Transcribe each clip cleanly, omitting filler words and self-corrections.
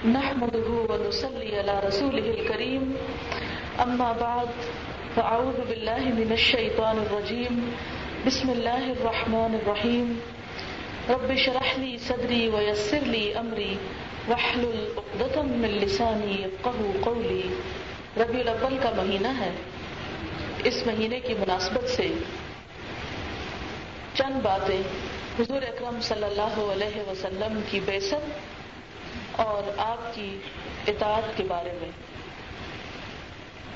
نحمده ونصلي على رسوله الكريم أما بعد فأعوذ بالله من الشيطان الرجيم بسم الله الرحمن الرحيم رب اشرح لي صدري ويسر لي أمري واحلل عقدة من لساني يفقهوا قولي. ربیع الاول کا مہینہ ہے. اس مہینے کی مناسبت سے چند باتیں حضور اکرم صلی اللہ علیہ وسلم کی بعثت اور آپ کی اطاعت کے بارے میں.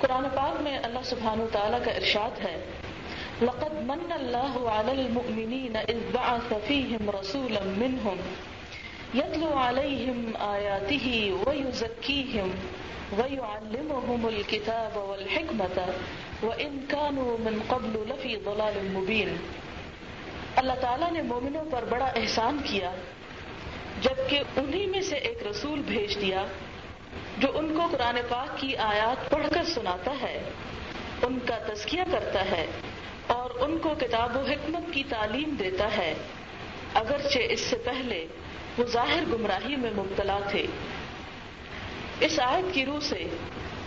قرآن پاک میں اللہ سبحانہ وتعالیٰ کا ارشاد ہے لقد من اللہ علی المؤمنین اذ بعث فیہم رسولا منہم یتلو علیہم آیاتہ ویزکیہم ویعلمہم الکتاب والحکمۃ وإن كانوا من قبل لفی ضلال مبین. اللہ تعالیٰ نے مومنوں پر بڑا احسان کیا جبکہ انہی میں سے ایک رسول بھیج دیا جو ان کو قرآن پاک کی آیات پڑھ کر سناتا ہے، ان کا تزکیہ کرتا ہے اور ان کو کتاب و حکمت کی تعلیم دیتا ہے، اگرچہ اس سے پہلے وہ ظاہر گمراہی میں مبتلا تھے. اس آیت کی روح سے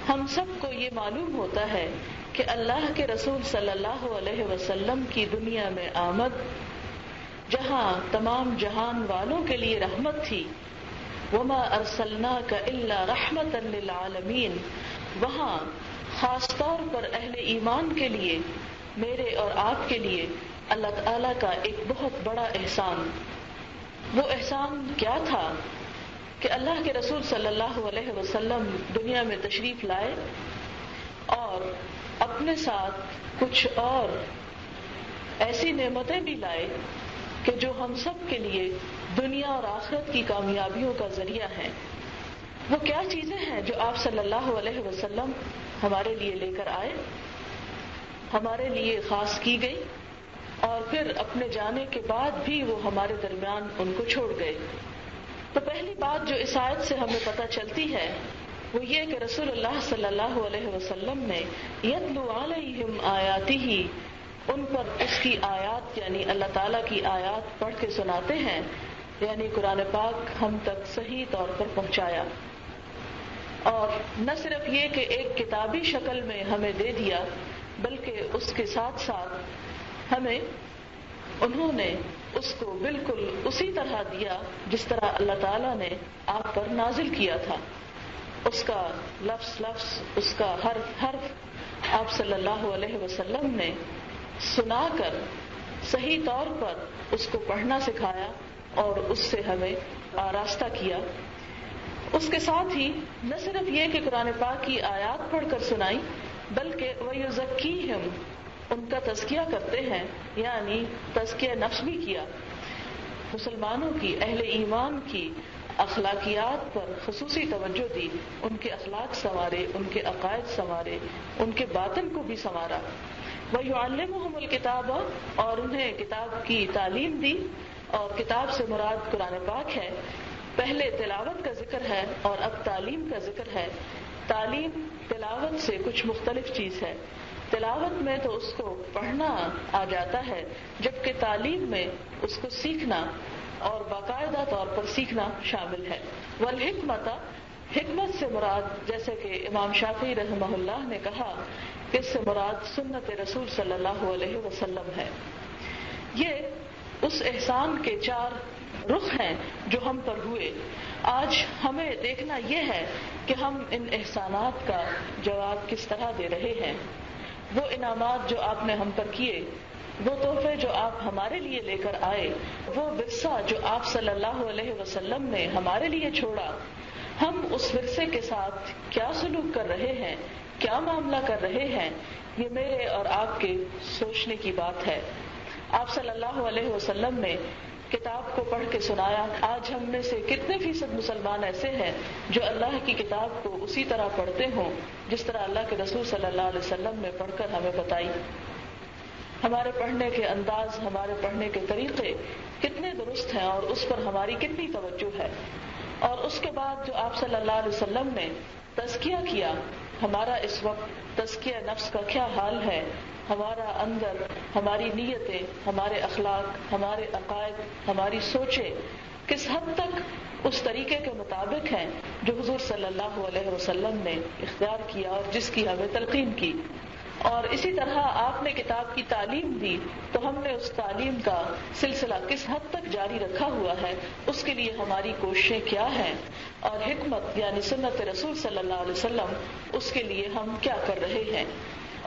ہم سب کو یہ معلوم ہوتا ہے کہ اللہ کے رسول صلی اللہ علیہ وسلم کی دنیا میں آمد جہاں تمام جہان والوں کے لیے رحمت تھی، وما ارسلناک الا رحمتا للعالمین، وہاں خاص طور پر اہل ایمان کے لیے، میرے اور آپ کے لیے اللہ تعالیٰ کا ایک بہت بڑا احسان. وہ احسان کیا تھا کہ اللہ کے رسول صلی اللہ علیہ وسلم دنیا میں تشریف لائے اور اپنے ساتھ کچھ اور ایسی نعمتیں بھی لائے کہ جو ہم سب کے لیے دنیا اور آخرت کی کامیابیوں کا ذریعہ ہیں. وہ کیا چیزیں ہیں جو آپ صلی اللہ علیہ وسلم ہمارے لیے لے کر آئے، ہمارے لیے خاص کی گئی اور پھر اپنے جانے کے بعد بھی وہ ہمارے درمیان ان کو چھوڑ گئے. تو پہلی بات جو اس آیت سے ہمیں پتہ چلتی ہے وہ یہ کہ رسول اللہ صلی اللہ علیہ وسلم نے یتلو علیہم آیاتہ، ان پر اس کی آیات یعنی اللہ تعالیٰ کی آیات پڑھ کے سناتے ہیں، یعنی قرآن پاک ہم تک صحیح طور پر پہنچایا. اور نہ صرف یہ کہ ایک کتابی شکل میں ہمیں دے دیا بلکہ اس کے ساتھ ساتھ ہمیں انہوں نے اس کو بالکل اسی طرح دیا جس طرح اللہ تعالیٰ نے آپ پر نازل کیا تھا. اس کا لفظ لفظ، اس کا حرف حرف آپ صلی اللہ علیہ وسلم نے سنا کر صحیح طور پر اس کو پڑھنا سکھایا اور اس سے ہمیں آراستہ کیا. اس کے ساتھ ہی نہ صرف یہ کہ قرآن پاک کی آیات پڑھ کر سنائی بلکہ وَيُزَكِّيهِمْ، ان کا تزکیہ کرتے ہیں، یعنی تزکیہ نفس بھی کیا. مسلمانوں کی، اہل ایمان کی اخلاقیات پر خصوصی توجہ دی، ان کے اخلاق سنوارے، ان کے عقائد سنوارے، ان کے باطن کو بھی سنوارا. وَيُعَلِّمُهُمُ الْكِتَابَ، اور انہیں کتاب کی تعلیم دی، اور کتاب سے مراد قرآن پاک ہے. پہلے تلاوت کا ذکر ہے اور اب تعلیم کا ذکر ہے. تعلیم تلاوت سے کچھ مختلف چیز ہے. تلاوت میں تو اس کو پڑھنا آ جاتا ہے جبکہ تعلیم میں اس کو سیکھنا اور باقاعدہ طور پر سیکھنا شامل ہے. والحکمت، حکمت سے مراد جیسے کہ امام شافعی رحمہ اللہ نے کہا کہ اس سے مراد سنت رسول صلی اللہ علیہ وسلم ہے. یہ اس احسان کے 4 رخ ہیں جو ہم پر ہوئے. آج ہمیں دیکھنا یہ ہے کہ ہم ان احسانات کا جواب کس طرح دے رہے ہیں. وہ انعامات جو آپ نے ہم پر کیے، وہ تحفے جو آپ ہمارے لیے لے کر آئے، وہ ورثہ جو آپ صلی اللہ علیہ وسلم نے ہمارے لیے چھوڑا، ہم اس ورثے کے ساتھ کیا سلوک کر رہے ہیں، کیا معاملہ کر رہے ہیں، یہ میرے اور آپ کے سوچنے کی بات ہے. آپ صلی اللہ علیہ وسلم نے کتاب کو پڑھ کے سنایا. آج ہم میں سے کتنے فیصد مسلمان ایسے ہیں جو اللہ کی کتاب کو اسی طرح پڑھتے ہوں جس طرح اللہ کے رسول صلی اللہ علیہ وسلم نے پڑھ کر ہمیں بتائی. ہمارے پڑھنے کے انداز، ہمارے پڑھنے کے طریقے کتنے درست ہیں اور اس پر ہماری کتنی توجہ ہے. اور اس کے بعد جو آپ صلی اللہ علیہ وسلم نے تزکیہ کیا، ہمارا اس وقت تزکیہ نفس کا کیا حال ہے، ہمارا اندر، ہماری نیتیں، ہمارے اخلاق، ہمارے عقائد، ہماری سوچیں کس حد تک اس طریقے کے مطابق ہیں جو حضور صلی اللہ علیہ وسلم نے اختیار کیا اور جس کی ہمیں تلقین کی. اور اسی طرح آپ نے کتاب کی تعلیم دی تو ہم نے اس تعلیم کا سلسلہ کس حد تک جاری رکھا ہوا ہے، اس کے لیے ہماری کوششیں کیا ہیں، اور حکمت یعنی سنت رسول صلی اللہ علیہ وسلم، اس کے لیے ہم کیا کر رہے ہیں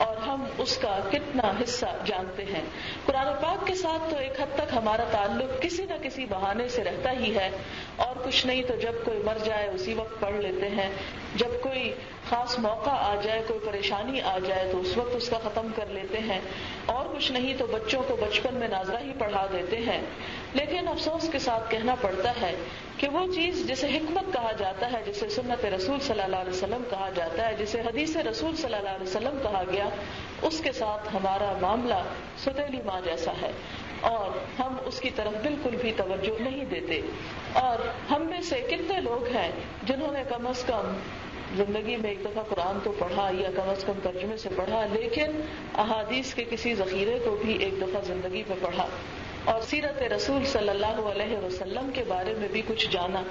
اور ہم اس کا کتنا حصہ جانتے ہیں. قرآن پاک کے ساتھ تو ایک حد تک ہمارا تعلق کسی نہ کسی بہانے سے رہتا ہی ہے، اور کچھ نہیں تو جب کوئی مر جائے اسی وقت پڑھ لیتے ہیں، جب کوئی خاص موقع آ جائے، کوئی پریشانی آ جائے تو اس وقت اس کا ختم کر لیتے ہیں، اور کچھ نہیں تو بچوں کو بچپن میں ناظرہ ہی پڑھا دیتے ہیں. لیکن افسوس کے ساتھ کہنا پڑتا ہے کہ وہ چیز جسے حکمت کہا جاتا ہے، جسے سنت رسول صلی اللہ علیہ وسلم کہا جاتا ہے، جسے حدیث رسول صلی اللہ علیہ وسلم کہا گیا، اس کے ساتھ ہمارا معاملہ ستیلی ماں جیسا ہے، اور ہم اس کی طرف بالکل بھی توجہ نہیں دیتے. اور ہم میں سے کتنے لوگ ہیں جنہوں نے کم از کم زندگی میں ایک دفعہ قرآن تو پڑھا یا کم از کم ترجمے سے پڑھا، لیکن احادیث کے کسی ذخیرے کو بھی ایک دفعہ زندگی میں پڑھا اور سیرت رسول صلی اللہ علیہ وسلم کے بارے میں بھی کچھ جانا.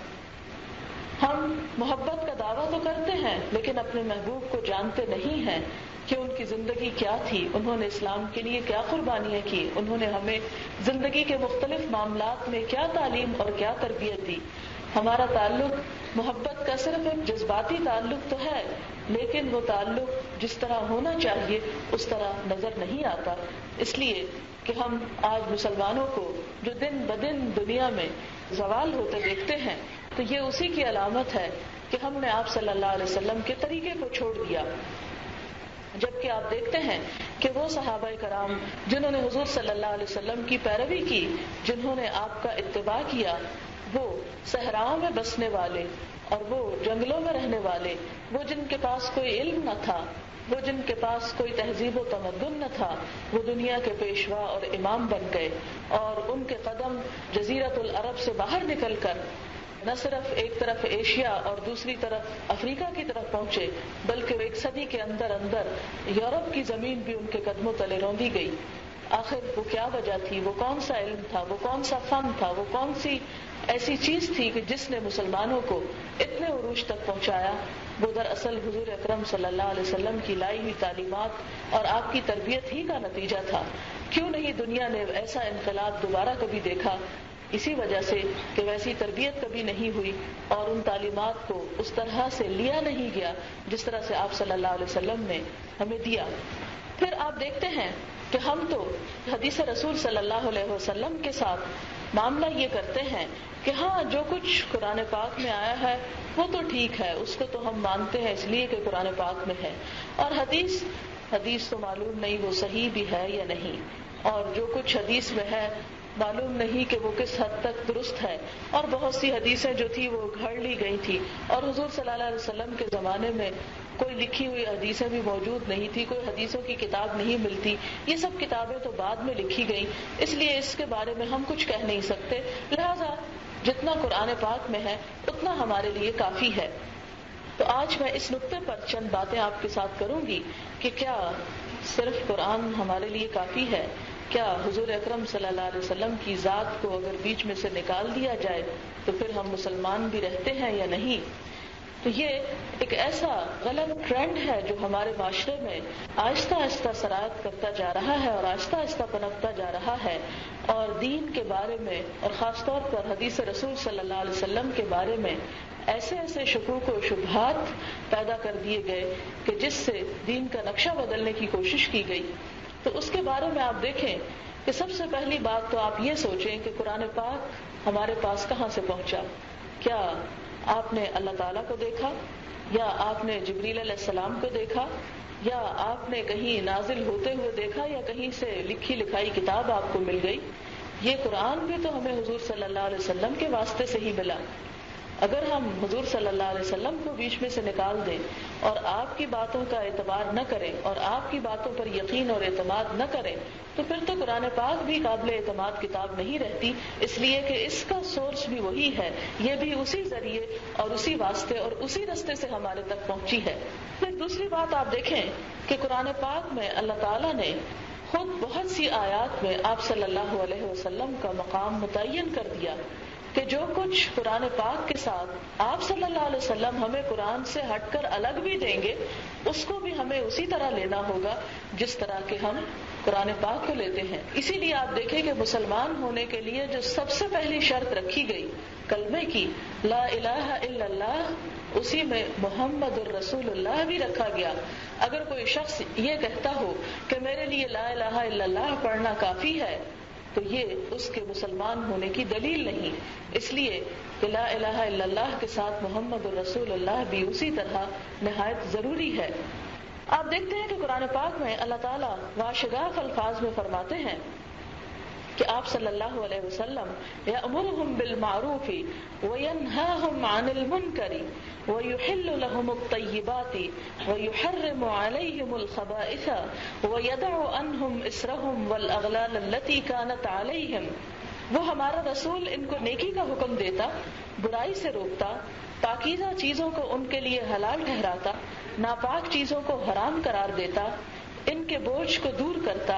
ہم محبت کا دعویٰ تو کرتے ہیں لیکن اپنے محبوب کو جانتے نہیں ہیں کہ ان کی زندگی کیا تھی، انہوں نے اسلام کے لیے کیا قربانیاں کی، انہوں نے ہمیں زندگی کے مختلف معاملات میں کیا تعلیم اور کیا تربیت دی. ہمارا تعلق محبت کا صرف ایک جذباتی تعلق تو ہے، لیکن وہ تعلق جس طرح ہونا چاہیے اس طرح نظر نہیں آتا. اس لیے کہ ہم آج مسلمانوں کو جو دن بدن دنیا میں زوال ہوتے دیکھتے ہیں تو یہ اسی کی علامت ہے کہ ہم نے آپ صلی اللہ علیہ وسلم کے طریقے کو چھوڑ دیا. جبکہ آپ دیکھتے ہیں کہ وہ صحابہ کرام جنہوں نے حضور صلی اللہ علیہ وسلم کی پیروی کی، جنہوں نے آپ کا اتباع کیا، وہ صحراؤں میں بسنے والے اور وہ جنگلوں میں رہنے والے، وہ جن کے پاس کوئی علم نہ تھا، وہ جن کے پاس کوئی تہذیب و تمدن نہ تھا، وہ دنیا کے پیشوا اور امام بن گئے، اور ان کے قدم جزیرۃ العرب سے باہر نکل کر نہ صرف ایک طرف ایشیا اور دوسری طرف افریقہ کی طرف پہنچے، بلکہ ایک صدی کے اندر اندر یورپ کی زمین بھی ان کے قدموں تلے روندی گئی. آخر وہ کیا وجہ تھی، وہ کون سا علم تھا، وہ کون سا فن تھا، وہ کون سی ایسی چیز تھی کہ جس نے مسلمانوں کو اتنے عروج تک پہنچایا؟ وہ دراصل حضور اکرم صلی اللہ علیہ وسلم کی لائی ہوئی تعلیمات اور آپ کی تربیت ہی کا نتیجہ تھا. کیوں نہیں دنیا نے ایسا انقلاب دوبارہ کبھی دیکھا؟ اسی وجہ سے کہ ویسی تربیت کبھی نہیں ہوئی اور ان تعلیمات کو اس طرح سے لیا نہیں گیا جس طرح سے آپ صلی اللہ علیہ وسلم نے ہمیں دیا. پھر آپ دیکھتے ہیں کہ ہم تو حدیث رسول صلی اللہ علیہ وسلم کے ساتھ معاملہ یہ کرتے ہیں کہ ہاں جو کچھ قرآن پاک میں آیا ہے وہ تو ٹھیک ہے، اس کو تو ہم مانتے ہیں اس لیے کہ قرآن پاک میں ہے، اور حدیث تو معلوم نہیں وہ صحیح بھی ہے یا نہیں، اور جو کچھ حدیث میں ہے معلوم نہیں کہ وہ کس حد تک درست ہے، اور بہت سی حدیثیں جو تھی وہ گھڑ لی گئی تھی، اور حضور صلی اللہ علیہ وسلم کے زمانے میں کوئی لکھی ہوئی حدیثیں بھی موجود نہیں تھی، کوئی حدیثوں کی کتاب نہیں ملتی، یہ سب کتابیں تو بعد میں لکھی گئیں، اس لیے اس کے بارے میں ہم کچھ کہہ نہیں سکتے، لہذا جتنا قرآن پاک میں ہے اتنا ہمارے لیے کافی ہے. تو آج میں اس نقطے پر چند باتیں آپ کے ساتھ کروں گی کہ کیا صرف قرآن ہمارے لیے کافی ہے؟ کیا حضور اکرم صلی اللہ علیہ وسلم کی ذات کو اگر بیچ میں سے نکال دیا جائے تو پھر ہم مسلمان بھی رہتے ہیں یا نہیں؟ تو یہ ایک ایسا غلط ٹرینڈ ہے جو ہمارے معاشرے میں آہستہ آہستہ سرایت کرتا جا رہا ہے اور آہستہ آہستہ پنپتا جا رہا ہے، اور دین کے بارے میں اور خاص طور پر حدیث رسول صلی اللہ علیہ وسلم کے بارے میں ایسے شکوک و شبہات پیدا کر دیے گئے کہ جس سے دین کا نقشہ بدلنے کی کوشش کی گئی. تو اس کے بارے میں آپ دیکھیں کہ سب سے پہلی بات تو آپ یہ سوچیں کہ قرآن پاک ہمارے پاس کہاں سے پہنچا؟ کیا آپ نے اللہ تعالیٰ کو دیکھا، یا آپ نے جبریل علیہ السلام کو دیکھا، یا آپ نے کہیں نازل ہوتے ہوئے دیکھا، یا کہیں سے لکھی لکھائی کتاب آپ کو مل گئی؟ یہ قرآن بھی تو ہمیں حضور صلی اللہ علیہ وسلم کے واسطے سے ہی ملا. اگر ہم حضور صلی اللہ علیہ وسلم کو بیچ میں سے نکال دیں اور آپ کی باتوں کا اعتبار نہ کریں اور آپ کی باتوں پر یقین اور اعتماد نہ کریں تو پھر تو قرآن پاک بھی قابل اعتماد کتاب نہیں رہتی، اس لیے کہ اس کا سورس بھی وہی ہے، یہ بھی اسی ذریعے اور اسی واسطے اور اسی رستے سے ہمارے تک پہنچی ہے. پھر دوسری بات آپ دیکھیں کہ قرآن پاک میں اللہ تعالیٰ نے خود بہت سی آیات میں آپ صلی اللہ علیہ وسلم کا مقام متعین کر دیا کہ جو کچھ قرآن پاک کے ساتھ آپ صلی اللہ علیہ وسلم ہمیں قرآن سے ہٹ کر الگ بھی دیں گے اس کو بھی ہمیں اسی طرح لینا ہوگا جس طرح کہ ہم قرآن پاک کو لیتے ہیں. اسی لیے آپ دیکھیں کہ مسلمان ہونے کے لیے جو سب سے پہلی شرط رکھی گئی کلمے کی لا الہ الا اللہ، اسی میں محمد الرسول اللہ بھی رکھا گیا. اگر کوئی شخص یہ کہتا ہو کہ میرے لیے لا الہ الا اللہ پڑھنا کافی ہے تو یہ اس کے مسلمان ہونے کی دلیل نہیں. اس لیے کہ لا الہ الا اللہ کے ساتھ محمد الرسول اللہ بھی اسی طرح نہایت ضروری ہے. آپ دیکھتے ہیں کہ قرآن پاک میں اللہ تعالیٰ واشگاف الفاظ میں فرماتے ہیں کہ آپ صلی اللہ علیہ وسلم یأمرہم بالمعروف وینہاہم عن المنکر ویحل لہم الطیبات ویحرم علیہم الخبائث ویدع عنہم اسرہم والاغلال التي کانت علیہم. وہ ہمارا رسول ان کو نیکی کا حکم دیتا، برائی سے روکتا، پاکیزہ چیزوں کو ان کے لیے حلال ٹھہراتا، ناپاک چیزوں کو حرام قرار دیتا، ان کے بوجھ کو دور کرتا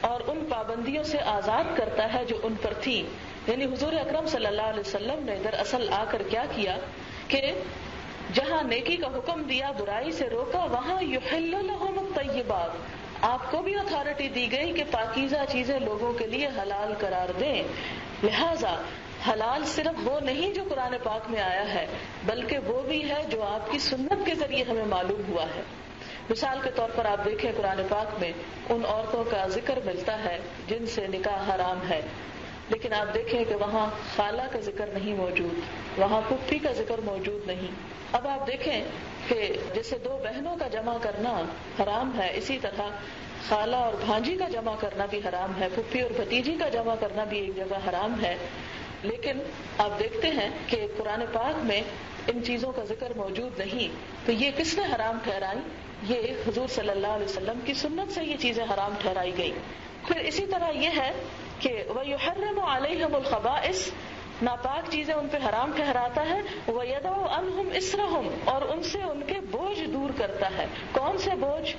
اور ان پابندیوں سے آزاد کرتا ہے جو ان پر تھی. یعنی حضور اکرم صلی اللہ علیہ وسلم نے دراصل آ کر کیا کیا کہ جہاں نیکی کا حکم دیا، برائی سے روکا، وہاں یحل لہم الطیبات، آپ کو بھی اتھارٹی دی گئی کہ پاکیزہ چیزیں لوگوں کے لیے حلال قرار دیں. لہذا حلال صرف وہ نہیں جو قرآن پاک میں آیا ہے بلکہ وہ بھی ہے جو آپ کی سنت کے ذریعے ہمیں معلوم ہوا ہے. مثال کے طور پر آپ دیکھیں قرآن پاک میں ان عورتوں کا ذکر ملتا ہے جن سے نکاح حرام ہے، لیکن آپ دیکھیں کہ وہاں خالہ کا ذکر نہیں موجود، وہاں پھپھی کا ذکر موجود نہیں. اب آپ دیکھیں کہ جیسے دو بہنوں کا جمع کرنا حرام ہے، اسی طرح خالہ اور بھانجی کا جمع کرنا بھی حرام ہے، پھپھی اور بھتیجی کا جمع کرنا بھی ایک جگہ حرام ہے. لیکن آپ دیکھتے ہیں کہ قرآن پاک میں ان چیزوں کا ذکر موجود نہیں. تو یہ کس نے حرام ٹھہرائی؟ یہ حضور صلی اللہ علیہ وسلم کی سنت سے یہ چیزیں حرام ٹھہرائی گئی. پھر اسی طرح یہ ہے کہ وَيُحَرِّمُ عَلَيْهِمُ الْخَبَائِث، ناپاک چیزیں ان پہ حرام ٹھہراتا ہے. وَيَدَعُ عَنْهُمْ إِسْرَهُمْ، اور ان سے ان کے بوجھ دور کرتا ہے. کون سے بوجھ؟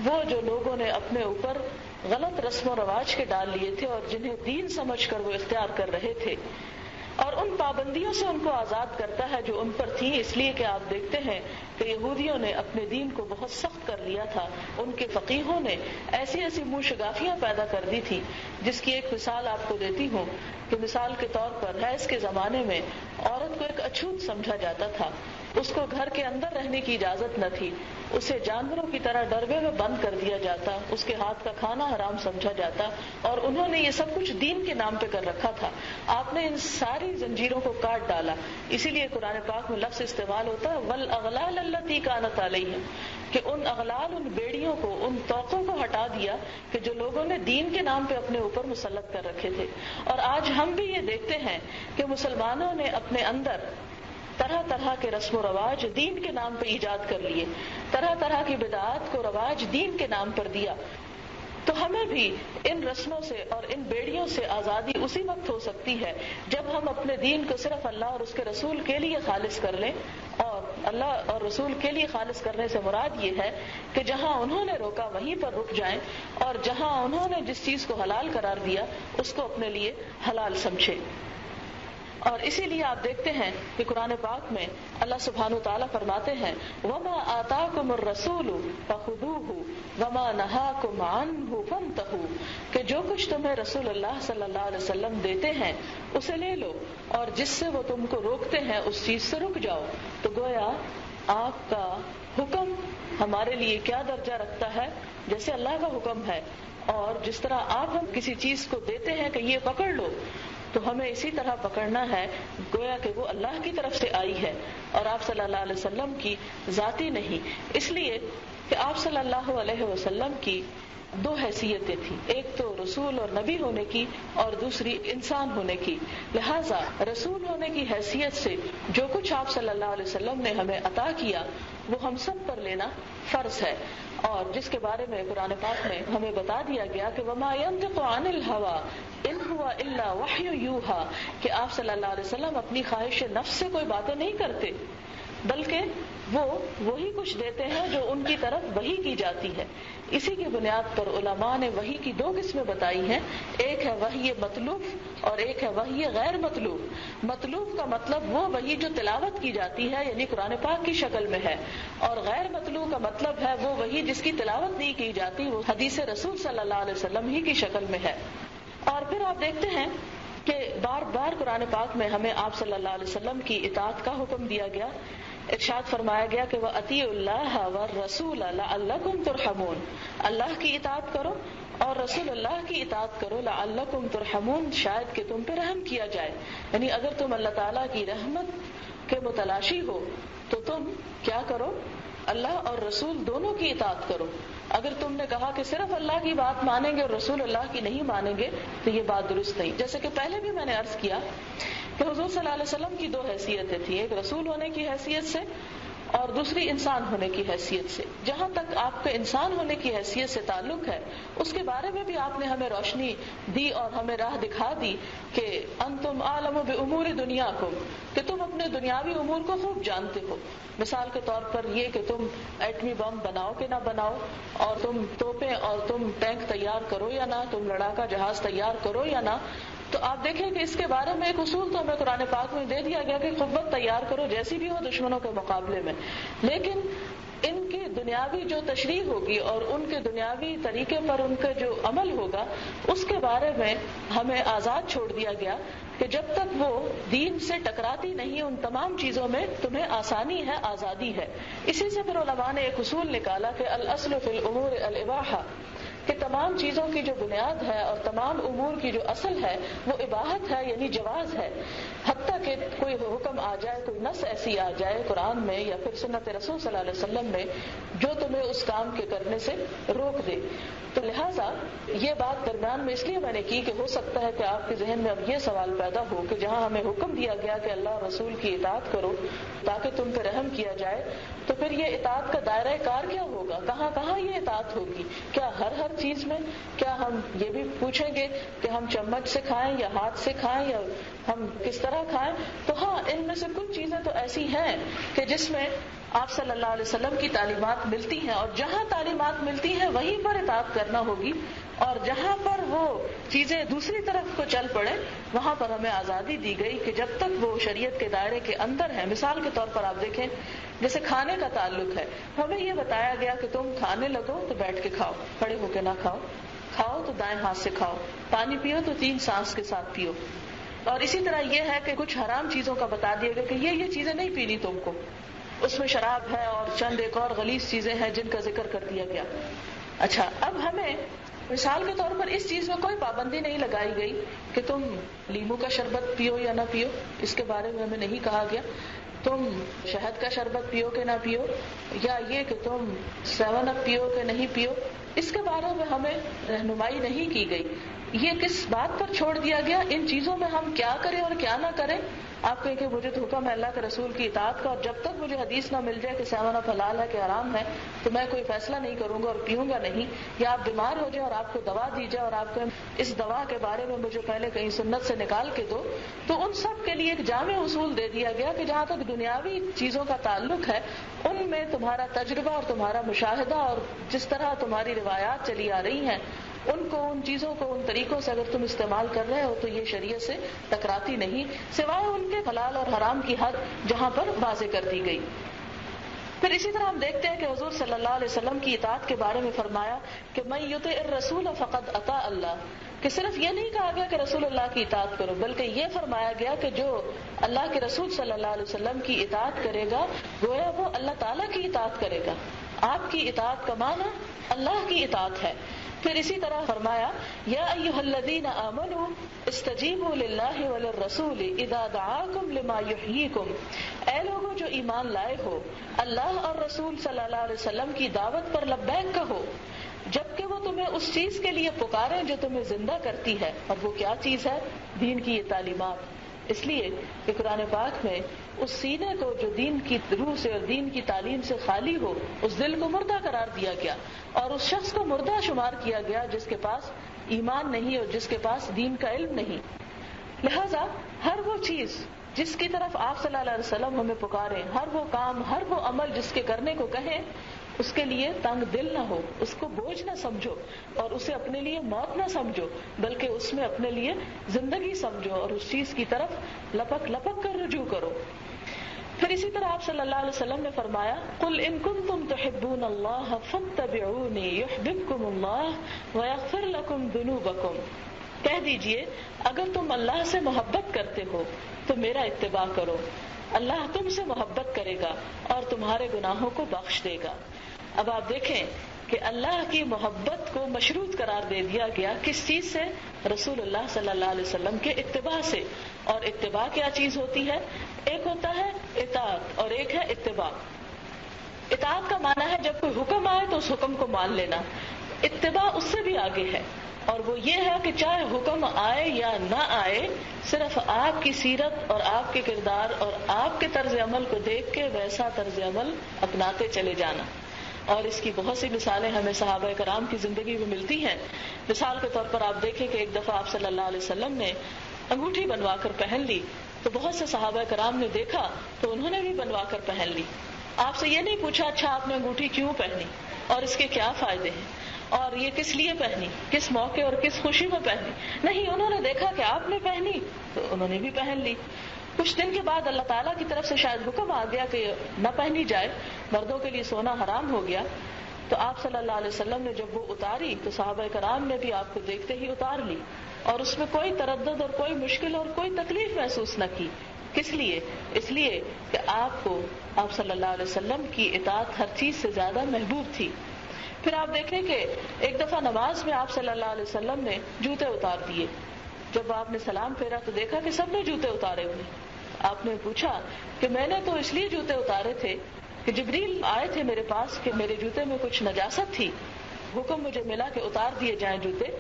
وہ جو لوگوں نے اپنے اوپر غلط رسم و رواج کے ڈال لیے تھے اور جنہیں دین سمجھ کر وہ اختیار کر رہے تھے، اور ان پابندیوں سے ان کو آزاد کرتا ہے جو ان پر تھی. اس لیے کہ آپ دیکھتے ہیں کہ یہودیوں نے اپنے دین کو بہت سخت کر لیا تھا. ان کے فقیہوں نے ایسی ایسی منہ شگافیاں پیدا کر دی تھی جس کی ایک مثال آپ کو دیتی ہوں کہ مثال کے طور پر حیض کے زمانے میں عورت کو ایک اچھوت سمجھا جاتا تھا، اس کو گھر کے اندر رہنے کی اجازت نہ تھی، اسے جانوروں کی طرح ڈربے میں بند کر دیا جاتا، اس کے ہاتھ کا کھانا حرام سمجھا جاتا، اور انہوں نے یہ سب کچھ دین کے نام پہ کر رکھا تھا. آپ نے ان ساری زنجیروں کو کاٹ ڈالا. اسی لیے قرآن پاک میں لفظ استعمال ہوتا ہے والاغلال التی کانت علیہم، کہ ان اغلال، ان بیڑیوں کو، ان توقوں کو ہٹا دیا کہ جو لوگوں نے دین کے نام پہ اپنے اوپر مسلط کر رکھے تھے. اور آج ہم بھی یہ دیکھتے ہیں کہ مسلمانوں نے اپنے اندر طرح طرح کے رسم و رواج دین کے نام پہ ایجاد کر لیے، طرح طرح کی بدعات کو رواج دین کے نام پر دیا. تو ہمیں بھی ان رسموں سے اور ان بیڑیوں سے آزادی اسی وقت ہو سکتی ہے جب ہم اپنے دین کو صرف اللہ اور اس کے رسول کے لیے خالص کر لیں. اور اللہ اور رسول کے لیے خالص کرنے سے مراد یہ ہے کہ جہاں انہوں نے روکا وہیں پر رک جائیں، اور جہاں انہوں نے جس چیز کو حلال قرار دیا اس کو اپنے لیے حلال سمجھے. اور اسی لیے آپ دیکھتے ہیں کہ قرآن پاک میں اللہ سبحانہ وتعالیٰ فرماتے ہیں وَمَا آتَاكُمُ الرَّسُولُ فَخُذُوهُ وَمَا نَهَاكُمْ عَنْهُ فَانْتَهُوا، کہ جو کچھ تمہیں رسول اللہ صلی اللہ علیہ وسلم دیتے ہیں اسے لے لو، اور جس سے وہ تم کو روکتے ہیں اس چیز سے رک جاؤ. تو گویا آپ کا حکم ہمارے لیے کیا درجہ رکھتا ہے؟ جیسے اللہ کا حکم ہے، اور جس طرح آپ ہم کسی چیز کو دیتے ہیں کہ یہ پکڑ لو تو ہمیں اسی طرح پکڑنا ہے گویا کہ وہ اللہ کی طرف سے آئی ہے اور آپ صلی اللہ علیہ وسلم کی ذاتی نہیں. اس لیے کہ آپ صلی اللہ علیہ وسلم کی دو حیثیتیں تھیں، ایک تو رسول اور نبی ہونے کی اور دوسری انسان ہونے کی. لہٰذا رسول ہونے کی حیثیت سے جو کچھ آپ صلی اللہ علیہ وسلم نے ہمیں عطا کیا وہ ہم سب پر لینا فرض ہے، اور جس کے بارے میں قرآن پاک میں ہمیں بتا دیا گیا کہ وَمَا يَنطِقُ عَنِ الْهَوَىٰ إِنْ هُوَ إِلَّا وَحْيٌ يُوحَىٰ، کہ آپ صلی اللہ علیہ وسلم اپنی خواہش نفس سے کوئی باتیں نہیں کرتے بلکہ وہ وہی کچھ دیتے ہیں جو ان کی طرف وحی کی جاتی ہے. اسی کی بنیاد پر علماء نے وحی کی دو قسمیں بتائی ہیں. ایک ہے وحی مطلوب اور ایک ہے وحی غیر مطلوب. مطلوب کا مطلب وہ وحی جو تلاوت کی جاتی ہے یعنی قرآن پاک کی شکل میں ہے, اور غیر مطلوب کا مطلب ہے وہ وحی جس کی تلاوت نہیں کی جاتی, وہ حدیث رسول صلی اللہ علیہ وسلم ہی کی شکل میں ہے. اور پھر آپ دیکھتے ہیں کہ بار بار قرآن پاک میں ہمیں آپ صلی اللہ علیہ وسلم کی اطاعت کا حکم دیا گیا. ارشاد فرمایا گیا کہ وَأَطِیعُوا اللَّهَ وَالرَّسُولَ لَعَلَّکُمْ تُرْحَمُونَ, اللہ کی اطاعت کرو اور رسول اللہ کی اطاعت کرو, لعلکم ترحمون, شاید کہ تم پہ رحم کیا جائے. یعنی اگر تم اللہ تعالیٰ کی رحمت کے متلاشی ہو تو تم کیا کرو, اللہ اور رسول دونوں کی اطاعت کرو. اگر تم نے کہا کہ صرف اللہ کی بات مانیں گے اور رسول اللہ کی نہیں مانیں گے تو یہ بات درست نہیں. جیسے کہ پہلے بھی میں نے عرض کیا کہ حضور صلی اللہ علیہ وسلم کی دو حیثیتیں تھیں, ایک رسول ہونے کی حیثیت سے اور دوسری انسان ہونے کی حیثیت سے. جہاں تک آپ کے انسان ہونے کی حیثیت سے تعلق ہے اس کے بارے میں بھی آپ نے ہمیں روشنی دی اور ہمیں راہ دکھا دی کہ انتم عالم بامور دنیاکم, کہ تم اپنے دنیاوی امور کو خوب جانتے ہو. مثال کے طور پر یہ کہ تم ایٹمی بم بناؤ کہ نہ بناؤ, اور تم توپیں اور تم ٹینک تیار کرو یا نہ, تم لڑاکا جہاز تیار کرو یا نہ. تو آپ دیکھیں کہ اس کے بارے میں ایک اصول تو ہمیں قرآن پاک میں دے دیا گیا کہ قوت تیار کرو جیسی بھی ہو دشمنوں کے مقابلے میں, لیکن ان کی دنیاوی جو تشریح ہوگی اور ان کے دنیاوی طریقے پر ان کا جو عمل ہوگا اس کے بارے میں ہمیں آزاد چھوڑ دیا گیا کہ جب تک وہ دین سے ٹکراتی نہیں ان تمام چیزوں میں تمہیں آسانی ہے, آزادی ہے. اسی سے پھر علماء نے ایک اصول نکالا کہ الاصل فی الامور الاباحہ, کہ تمام چیزوں کی جو بنیاد ہے اور تمام امور کی جو اصل ہے وہ اباحت ہے یعنی جواز ہے. حتیٰ کہ کوئی حکم آ جائے, کوئی نص ایسی آ جائے قرآن میں یا پھر سنت رسول صلی اللہ علیہ وسلم میں جو تمہیں اس کام کے کرنے سے روک دے. تو لہٰذا یہ بات درمیان میں اس لیے میں نے کی کہ ہو سکتا ہے کہ آپ کے ذہن میں اب یہ سوال پیدا ہو کہ جہاں ہمیں حکم دیا گیا کہ اللہ اور رسول کی اطاعت کرو تاکہ تم پہ رحم کیا جائے, تو پھر یہ اطاعت کا دائرہ کار کیا ہوگا, کہاں کہاں یہ اطاعت ہوگی, کیا ہر چیز میں, کیا ہم یہ بھی پوچھیں گے کہ ہم چمچ سے کھائیں یا ہاتھ سے کھائیں یا ہم کس طرح کھائیں. تو ہاں ان میں سے کچھ چیزیں تو ایسی ہیں کہ جس میں آپ صلی اللہ علیہ وسلم کی تعلیمات ملتی ہیں, اور جہاں تعلیمات ملتی ہیں وہیں پر اطاعت کرنا ہوگی, اور جہاں پر وہ چیزیں دوسری طرف کو چل پڑے وہاں پر ہمیں آزادی دی گئی کہ جب تک وہ شریعت کے دائرے کے اندر ہے. مثال کے طور پر آپ دیکھیں جیسے کھانے کا تعلق ہے, ہمیں یہ بتایا گیا کہ تم کھانے لگو تو بیٹھ کے کھاؤ, کھڑے ہو کے نہ کھاؤ, کھاؤ تو دائیں ہاتھ سے کھاؤ, پانی پیو تو 3 سانس کے ساتھ پیو. اور اسی طرح یہ ہے کہ کچھ حرام چیزوں کا بتا دیا گیا کہ یہ چیزیں نہیں پینی تم کو, اس میں شراب ہے اور چند ایک اور غلیظ چیزیں ہیں جن کا ذکر کر دیا گیا. اچھا, اب ہمیں مثال کے طور پر اس چیز میں کوئی پابندی نہیں لگائی گئی کہ تم لیمو کا شربت پیو یا نہ پیو, اس کے بارے میں ہمیں نہیں کہا گیا تم شہد کا شربت پیو کہ نہ پیو, یا یہ کہ تم 7 اپ پیو کہ نہیں پیو, اس کے بارے میں ہمیں رہنمائی نہیں کی گئی. یہ کس بات پر چھوڑ دیا گیا, ان چیزوں میں ہم کیا کریں اور کیا نہ کریں. آپ کہیں کہ مجھے تو حکم ہے اللہ کے رسول کی اطاعت کا, اور جب تک مجھے حدیث نہ مل جائے کہ 7 اپ حلال ہے کہ حرام ہے تو میں کوئی فیصلہ نہیں کروں گا اور پیوں گا نہیں. یا آپ بیمار ہو جائے اور آپ کو دوا دی جائے اور آپ کو اس دوا کے بارے میں مجھے پہلے کہیں سنت سے نکال کے دو, تو ان سب کے لیے ایک جامع اصول دے دیا گیا کہ جہاں تک دنیاوی چیزوں کا تعلق ہے ان میں تمہارا تجربہ اور تمہارا مشاہدہ اور جس طرح تمہاری روایات چلی آ رہی ہیں ان کو, ان چیزوں کو, ان طریقوں سے اگر تم استعمال کر رہے ہو تو یہ شریعت سے ٹکراتی نہیں, سوائے ان کے حلال اور حرام کی حد جہاں پر واضح کر دی گئی. پھر اسی طرح ہم دیکھتے ہیں کہ حضور صلی اللہ علیہ وسلم کی اطاعت کے بارے میں فرمایا کہ من یطع الرسول فقد اطاع اللہ, کہ صرف یہ نہیں کہا گیا کہ رسول اللہ کی اطاعت کرو, بلکہ یہ فرمایا گیا کہ جو اللہ کے رسول صلی اللہ علیہ وسلم کی اطاعت کرے گا گویا وہ اللہ تعالیٰ کی اطاعت کرے گا. آپ کی اطاعت کا معنی اللہ کی اطاعت ہے. پھر اسی طرح فرمایا یا ایھا الذین آمنوا استجیبوا للہ وللرسول اذا دعاکم لما یحییکم, اے لوگوں جو ایمان لائے ہو اللہ اور رسول صلی اللہ علیہ وسلم کی دعوت پر لبیک کہو جبکہ وہ تمہیں اس چیز کے لیے پکاریں جو تمہیں زندہ کرتی ہے. اور وہ کیا چیز ہے؟ دین کی یہ تعلیمات. اس لیے کہ قرآن پاک میں اس سینے کو جو دین کی روح سے اور دین کی تعلیم سے خالی ہو اس دل کو مردہ قرار دیا گیا, اور اس شخص کو مردہ شمار کیا گیا جس کے پاس ایمان نہیں اور جس کے پاس دین کا علم نہیں. لہذا ہر وہ چیز جس کی طرف آپ صلی اللہ علیہ وسلم ہمیں پکاریں، ہر وہ کام، ہر وہ عمل جس کے کرنے کو کہیں، اس کے لیے تنگ دل نہ ہو، اس کو بوجھ نہ سمجھو اور اسے اپنے لیے موت نہ سمجھو، بلکہ اس میں اپنے لیے زندگی سمجھو اور اس چیز کی طرف لپک لپک کر رجوع کرو۔ پھر اسی طرح آپ صلی اللہ علیہ وسلم نے فرمایا قل ان کنتم تحبون اللہ فاتبعونی یحببکم اللہ ویغفر لکم ذنوبکم، کہہ دیجئے اگر تم اللہ سے محبت کرتے ہو تو میرا اتباع کرو، اللہ تم سے محبت کرے گا اور تمہارے گناہوں کو بخش دے گا۔ اب آپ دیکھیں کہ اللہ کی محبت کو مشروط قرار دے دیا گیا کس چیز سے؟ رسول اللہ صلی اللہ علیہ وسلم کے اتباع سے۔ اور اتباع کیا چیز ہوتی ہے؟ ایک ہوتا ہے اطاعت اور ایک ہے اتباع۔ اطاعت کا معنی ہے جب کوئی حکم آئے تو اس حکم کو مان لینا، اتباع اس سے بھی آگے ہے، اور وہ یہ ہے کہ چاہے حکم آئے یا نہ آئے، صرف آپ کی سیرت اور آپ کے کردار اور آپ کے طرز عمل کو دیکھ کے ویسا طرز عمل اپناتے چلے جانا۔ اور اس کی بہت سی مثالیں ہمیں صحابہ کرام کی زندگی میں ملتی ہیں۔ مثال کے طور پر آپ دیکھیں کہ ایک دفعہ آپ صلی اللہ علیہ وسلم نے انگوٹھی بنوا کر پہن لی تو بہت سے صحابہ کرام نے دیکھا تو انہوں نے بھی بنوا کر پہن لی۔ آپ سے یہ نہیں پوچھا اچھا آپ نے انگوٹھی کیوں پہنی اور اس کے کیا فائدے ہیں اور یہ کس لیے پہنی، کس موقع اور کس خوشی میں پہنی، نہیں، انہوں نے دیکھا کہ آپ نے پہنی تو انہوں نے بھی پہن لی۔ کچھ دن کے بعد اللہ تعالیٰ کی طرف سے شاید حکم آ گیا کہ نہ پہنی جائے، مردوں کے لیے سونا حرام ہو گیا، تو آپ صلی اللہ علیہ وسلم نے جب وہ اتاری تو صحابہ کرام نے بھی آپ کو دیکھتے ہی اتار لی اور اس میں کوئی تردد اور کوئی مشکل اور کوئی تکلیف محسوس نہ کی۔ کس لیے؟ اس لیے کہ آپ کو آپ صلی اللہ علیہ وسلم کی اطاعت ہر چیز سے زیادہ محبوب تھی۔ پھر آپ دیکھیں کہ ایک دفعہ نماز میں آپ صلی اللہ علیہ وسلم نے جوتے اتار دیے۔ جب آپ نے سلام پھیرا تو دیکھا کہ سب نے جوتے اتارے ہوئے۔ آپ نے پوچھا کہ میں نے تو اس لیے جوتے اتارے تھے کہ جبریل آئے تھے میرے پاس کہ میرے جوتے میں کچھ نجاست تھی، حکم مجھے ملا کہ اتار دیے جائیں جوتے،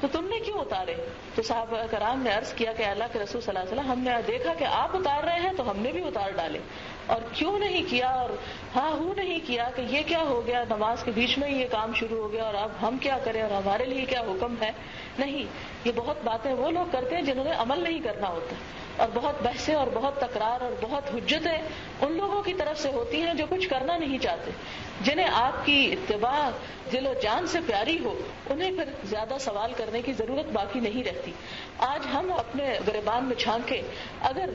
تو تم نے کیوں اتارے؟ تو صحابہ کرام نے عرض کیا کہ اللہ کے رسول صلی اللہ علیہ وسلم ہم نے دیکھا کہ آپ اتار رہے ہیں تو ہم نے بھی اتار ڈالے، اور کیوں نہیں کیا اور ہاں ہو نہیں کیا کہ یہ کیا ہو گیا، نماز کے بیچ میں یہ کام شروع ہو گیا اور اب ہم کیا کریں اور ہمارے لیے کیا حکم ہے؟ نہیں، یہ بہت باتیں وہ لوگ کرتے ہیں جنہوں نے عمل نہیں کرنا ہوتا، اور بہت بحثیں اور بہت تکرار اور بہت حجتیں ان لوگوں کی طرف سے ہوتی ہیں جو کچھ کرنا نہیں چاہتے، جنہیں آپ کی اتباع دل و جان سے پیاری ہو، انہیں پھر زیادہ سوال کرنے کی ضرورت باقی نہیں رہتی۔ آج ہم اپنے گریبان میں چھانکیں، اگر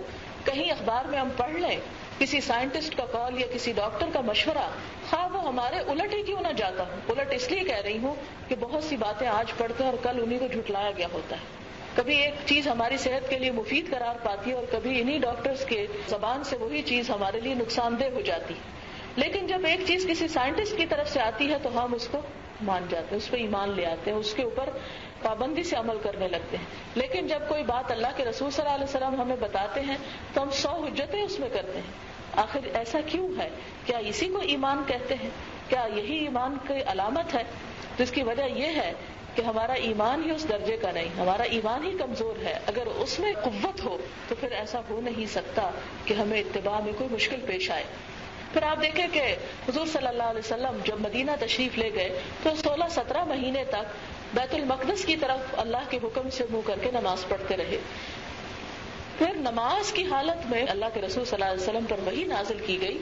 کہیں اخبار میں ہم پڑھ لیں کسی سائنٹسٹ کا کال یا کسی ڈاکٹر کا مشورہ، خواہ وہ ہمارے الٹ ہی کیوں نہ جاتا ہوں، الٹ اس لیے کہہ رہی ہوں کہ بہت سی باتیں آج پڑھتے ہیں اور کل انہیں کو جھٹلایا گیا ہوتا ہے۔ کبھی ایک چیز ہماری صحت کے لیے مفید قرار پاتی ہے اور کبھی انہی ڈاکٹرز کے زبان سے وہی چیز ہمارے لیے نقصان دہ ہو جاتی ہے۔ لیکن جب ایک چیز کسی سائنٹسٹ کی طرف سے آتی ہے تو ہم اس کو مان جاتے ہیں، اس پہ ایمان لے آتے ہیں، اس کے اوپر پابندی سے عمل کرنے لگتے ہیں۔ لیکن جب کوئی بات اللہ کے رسول صلی اللہ علیہ وسلم ہمیں بتاتے ہیں تو ہم 100 حجتیں اس میں کرتے ہیں۔ آخر ایسا کیوں ہے؟ کیا اسی کو ایمان کہتے ہیں؟ کیا یہی ایمان کی علامت ہے؟ تو اس کی وجہ یہ ہے کہ ہمارا ایمان ہی اس درجے کا نہیں، ہمارا ایمان ہی کمزور ہے۔ اگر اس میں قوت ہو تو پھر ایسا ہو نہیں سکتا کہ ہمیں اتباع میں کوئی مشکل پیش آئے۔ پھر آپ دیکھیں کہ حضور صلی اللہ علیہ وسلم جب مدینہ تشریف لے گئے تو 16-17 مہینے تک بیت المقدس کی طرف اللہ کے حکم سے منہ کر کے نماز پڑھتے رہے۔ پھر نماز کی حالت میں اللہ کے رسول صلی اللہ علیہ وسلم پر وحی نازل کی گئی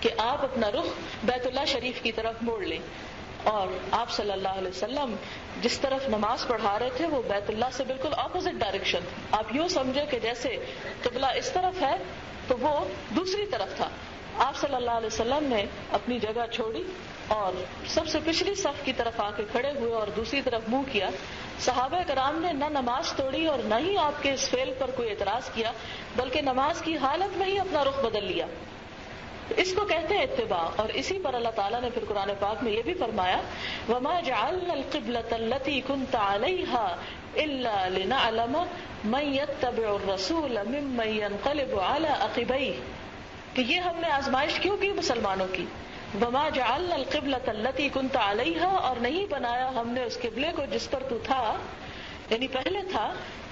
کہ آپ اپنا رخ بیت اللہ شریف کی طرف موڑ لیں، اور آپ صلی اللہ علیہ وسلم جس طرف نماز پڑھا رہے تھے وہ بیت اللہ سے بالکل اپوزٹ ڈائریکشن تھی۔ آپ یوں سمجھے کہ جیسے قبلہ اس طرف ہے تو وہ دوسری طرف تھا۔ آپ صلی اللہ علیہ وسلم نے اپنی جگہ چھوڑی اور سب سے پچھلی صف کی طرف آ کے کھڑے ہوئے اور دوسری طرف منہ کیا۔ صحابہ کرام نے نہ نماز توڑی اور نہ ہی آپ کے اس فعل پر کوئی اعتراض کیا، بلکہ نماز کی حالت میں ہی اپنا رخ بدل لیا۔ اس کو کہتے ہیں اتباع، اور اسی پر اللہ تعالیٰ نے پھر قرآن پاک میں یہ بھی فرمایا وَمَا جَعَلْنَا الْقِبْلَةَ الَّتِي كُنْتَ عَلَيْهَا إِلَّا لِنَعْلَمَ مَن يَتَّبِعُ الرَّسُولَ مِمَّن يَنقَلِبُ عَلَىٰ عَقِبَيْهِ، کہ یہ ہم نے آزمائش کیوں کی مسلمانوں کی۔ وَمَا جَعَلْنَا الْقِبْلَةَ الَّتِي كُنْتَ عَلَيْهَا، اور نہیں بنایا ہم نے اس قبلے کو جس پر تو تھا، یعنی پہلے تھا،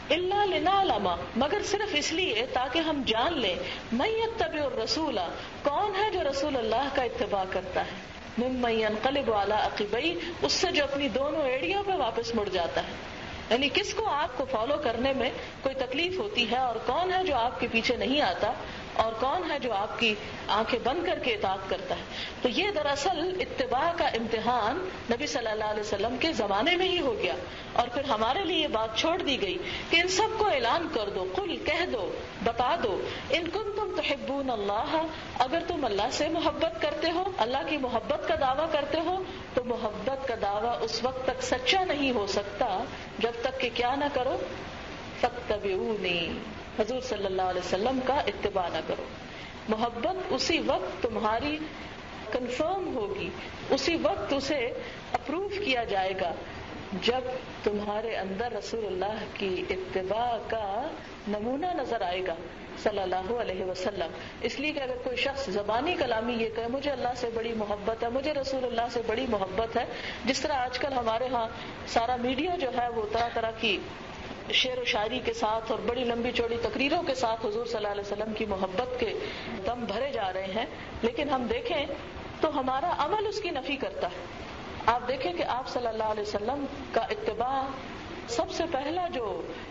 الا لنعلم، مگر صرف اس لیے تاکہ ہم جان لیں، من یتبع الرسول، کون ہے جو رسول اللہ کا اتباع کرتا ہے، ممن ينقلب على عقبیہ، اس سے جو اپنی دونوں ایڑیوں پہ واپس مڑ جاتا ہے۔ یعنی کس کو آپ کو فالو کرنے میں کوئی تکلیف ہوتی ہے، اور کون ہے جو آپ کے پیچھے نہیں آتا، اور کون ہے جو آپ کی آنکھیں بند کر کے اطاعت کرتا ہے. تو یہ دراصل اتباع کا امتحان نبی صلی اللہ علیہ وسلم کے زمانے میں ہی ہو گیا، اور پھر ہمارے لیے یہ بات چھوڑ دی گئی کہ ان سب کو اعلان کر دو، قل کہہ دو، بتا دو، ان کنتم تحبون اللہ، اگر تم اللہ سے محبت کرتے ہو، اللہ کی محبت کا دعویٰ کرتے ہو، تو محبت کا دعویٰ اس وقت تک سچا نہیں ہو سکتا جب تک کہ کیا نہ کرو، فاتبعونی، حضور صلی اللہ علیہ وسلم کا اتباع نہ کرو. محبت اسی وقت تمہاری کنفرم ہوگی، اسی وقت اسے اپروو کیا جائے گا جب تمہارے اندر رسول اللہ کی اتباع کا نمونہ نظر آئے گا صلی اللہ علیہ وسلم. اس لیے کہ اگر کوئی شخص زبانی کلامی یہ کہے مجھے اللہ سے بڑی محبت ہے، مجھے رسول اللہ سے بڑی محبت ہے، جس طرح آج کل ہمارے ہاں سارا میڈیا جو ہے وہ طرح طرح کی شعر و شاعری کے ساتھ اور بڑی لمبی چوڑی تقریروں کے ساتھ حضور صلی اللہ علیہ وسلم کی محبت کے دم بھرے جا رہے ہیں، لیکن ہم دیکھیں تو ہمارا عمل اس کی نفی کرتا ہے. آپ دیکھیں کہ آپ صلی اللہ علیہ وسلم کا اتباع سب سے پہلا جو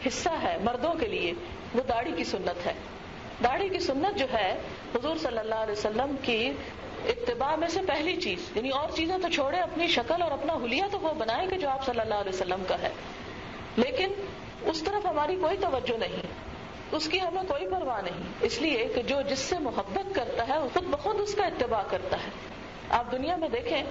حصہ ہے مردوں کے لیے وہ داڑھی کی سنت ہے. داڑھی کی سنت جو ہے حضور صلی اللہ علیہ وسلم کی اتباع میں سے پہلی چیز، یعنی اور چیزیں تو چھوڑے، اپنی شکل اور اپنا حلیہ تو وہ بنائیں کہ جو آپ صلی اللہ علیہ وسلم کا ہے، لیکن اس طرف ہماری کوئی توجہ نہیں، اس کی ہمیں کوئی پرواہ نہیں، اس لیے کہ جو جس سے محبت کرتا ہے وہ خود بخود اس کا اتباع کرتا ہے. آپ دنیا میں دیکھیں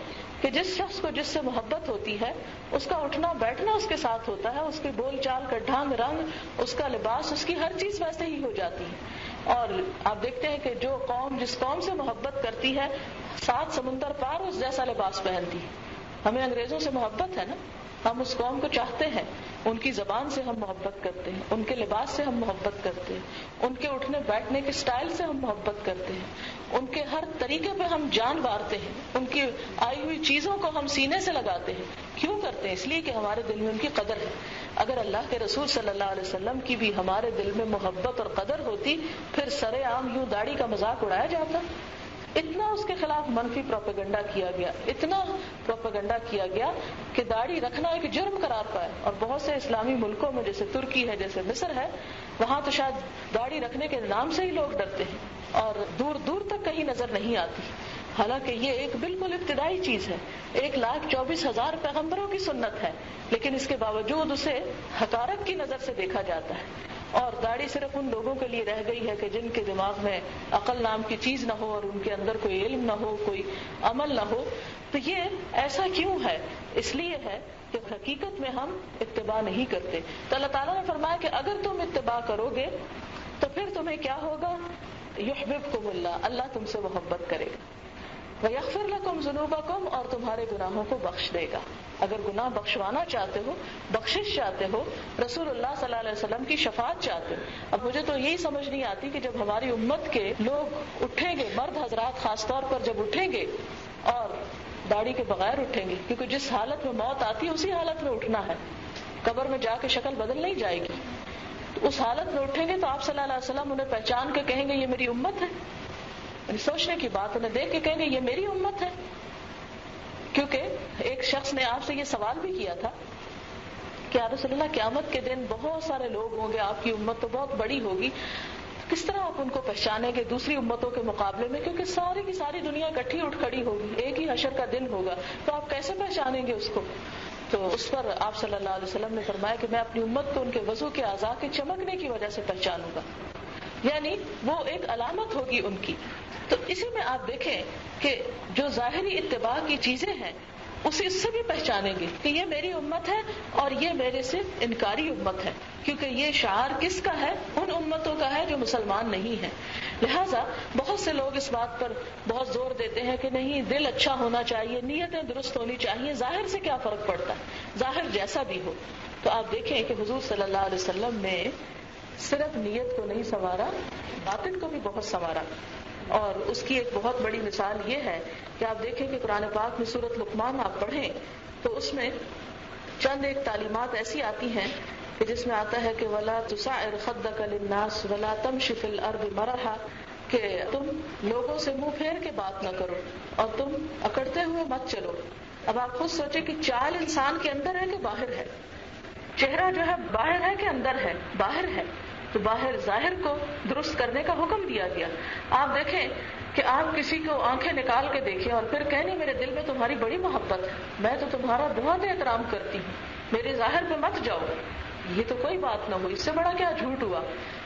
کہ جس شخص کو جس سے محبت ہوتی ہے اس کا اٹھنا بیٹھنا اس کے ساتھ ہوتا ہے، اس کے بول چال کا ڈھنگ رنگ، اس کا لباس، اس کی ہر چیز ویسے ہی ہو جاتی ہے. اور آپ دیکھتے ہیں کہ جو قوم جس قوم سے محبت کرتی ہے 7 سمندر پار اس جیسا لباس پہنتی ہے. ہمیں انگریزوں سے محبت ہے نا، ہم اس قوم کو چاہتے ہیں، ان کی زبان سے ہم محبت کرتے ہیں، ان کے لباس سے ہم محبت کرتے ہیں، ان کے اٹھنے بیٹھنے کے سٹائل سے ہم محبت کرتے ہیں، ان کے ہر طریقے پہ ہم جان بارتے ہیں، ان کی آئی ہوئی چیزوں کو ہم سینے سے لگاتے ہیں. کیوں کرتے ہیں؟ اس لیے کہ ہمارے دل میں ان کی قدر ہے. اگر اللہ کے رسول صلی اللہ علیہ وسلم کی بھی ہمارے دل میں محبت اور قدر ہوتی پھر سرے عام یوں داڑھی کا مذاق اڑایا جاتا. اتنا اس کے خلاف منفی پروپیگنڈا کیا گیا، اتنا پروپیگنڈا کیا گیا کہ داڑھی رکھنا ایک جرم قرار پایا. اور بہت سے اسلامی ملکوں میں جیسے ترکی ہے، جیسے مصر ہے، وہاں تو شاید داڑھی رکھنے کے نام سے ہی لوگ ڈرتے ہیں اور دور دور تک کہیں نظر نہیں آتی، حالانکہ یہ ایک بالکل ابتدائی چیز ہے. 1,24,000 پیغمبروں کی سنت ہے، لیکن اس کے باوجود اسے حقارت کی نظر سے دیکھا جاتا ہے. اور داڑھی صرف ان لوگوں کے لیے رہ گئی ہے کہ جن کے دماغ میں عقل نام کی چیز نہ ہو اور ان کے اندر کوئی علم نہ ہو، کوئی عمل نہ ہو. تو یہ ایسا کیوں ہے؟ اس لیے ہے کہ حقیقت میں ہم اتباع نہیں کرتے. تو اللہ تعالیٰ نے فرمایا کہ اگر تم اتباع کرو گے تو پھر تمہیں کیا ہوگا؟ یحببکم اللہ، اللہ تم سے محبت کرے گا. وَيَغْفِرْ لَكُمْ ذُنُوبَكُمْ، اور تمہارے گناہوں کو بخش دے گا. اگر گناہ بخشوانا چاہتے ہو، بخشش چاہتے ہو، رسول اللہ صلی اللہ علیہ وسلم کی شفاعت چاہتے ہو. اب مجھے تو یہی سمجھ نہیں آتی کہ جب ہماری امت کے لوگ اٹھیں گے، مرد حضرات خاص طور پر جب اٹھیں گے اور داڑھی کے بغیر اٹھیں گے، کیونکہ جس حالت میں موت آتی ہے اسی حالت میں اٹھنا ہے، قبر میں جا کے شکل بدل نہیں جائے گی. تو اس حالت میں اٹھیں گے تو آپ صلی اللہ علیہ وسلم انہیں پہچان کے کہیں گے یہ میری امت ہے. سوچنے کی بات، انہیں دیکھ کے کہیں گے یہ میری امت ہے. کیونکہ ایک شخص نے آپ سے یہ سوال بھی کیا تھا کہ یا رسول اللہ قیامت کے دن بہت سارے لوگ ہوں گے، آپ کی امت تو بہت بڑی ہوگی، کس طرح آپ ان کو پہچانیں گے دوسری امتوں کے مقابلے میں؟ کیونکہ ساری کی ساری دنیا اکٹھی اٹھ کھڑی ہوگی، ایک ہی حشر کا دن ہوگا، تو آپ کیسے پہچانیں گے اس کو؟ تو اس پر آپ صلی اللہ علیہ وسلم نے فرمایا کہ میں اپنی امت کو ان کے وضو کے اعضاء کے چمکنے کی وجہ سے پہچانوں گا، یعنی وہ ایک علامت ہوگی ان کی. تو اسی میں آپ دیکھیں کہ جو ظاہری اتباع کی چیزیں ہیں اسے اس سے بھی پہچانیں گے کہ یہ میری امت ہے اور یہ میرے سے انکاری امت ہے، کیونکہ یہ شعار کس کا ہے؟ ان امتوں کا ہے جو مسلمان نہیں ہیں. لہٰذا بہت سے لوگ اس بات پر بہت زور دیتے ہیں کہ نہیں، دل اچھا ہونا چاہیے، نیتیں درست ہونی چاہیے، ظاہر سے کیا فرق پڑتا ہے، ظاہر جیسا بھی ہو. تو آپ دیکھیں کہ حضور صلی اللہ علیہ وسلم نے صرف نیت کو نہیں سنوارا، باطن کو بھی بہت سنوارا. اور اس کی ایک بہت بڑی مثال یہ ہے کہ آپ دیکھیں کہ قرآن پاک میں سورۃ لقمان آپ پڑھیں تو اس میں چند ایک تعلیمات ایسی آتی ہیں کہ جس میں آتا ہے کہ وَلَا تُسَعِّرْ خَدَّكَ لِلنَّاسِ وَلَا تَمْشِ فِي الْأَرْضِ مَرَحًا، کہ تم لوگوں سے منہ پھیر کے بات نہ کرو اور تم اکڑتے ہوئے مت چلو. اب آپ خود سوچیں کہ چال انسان کے اندر ہے کہ باہر ہے؟ چہرہ جو ہے باہر ہے کہ اندر ہے؟ باہر ہے، تو باہر ظاہر کو درست کرنے کا حکم دیا گیا۔ آپ دیکھیں کہ آپ کسی کو آنکھیں نکال کے دیکھیں اور پھر کہیں نہیں میرے دل میں تمہاری بڑی محبت ہے، میں تو تمہارا بہت احترام کرتی ہوں، میرے ظاہر پہ مت جاؤ، یہ تو کوئی بات نہ ہوئی۔ اس سے بڑا کیا جھوٹ ہوا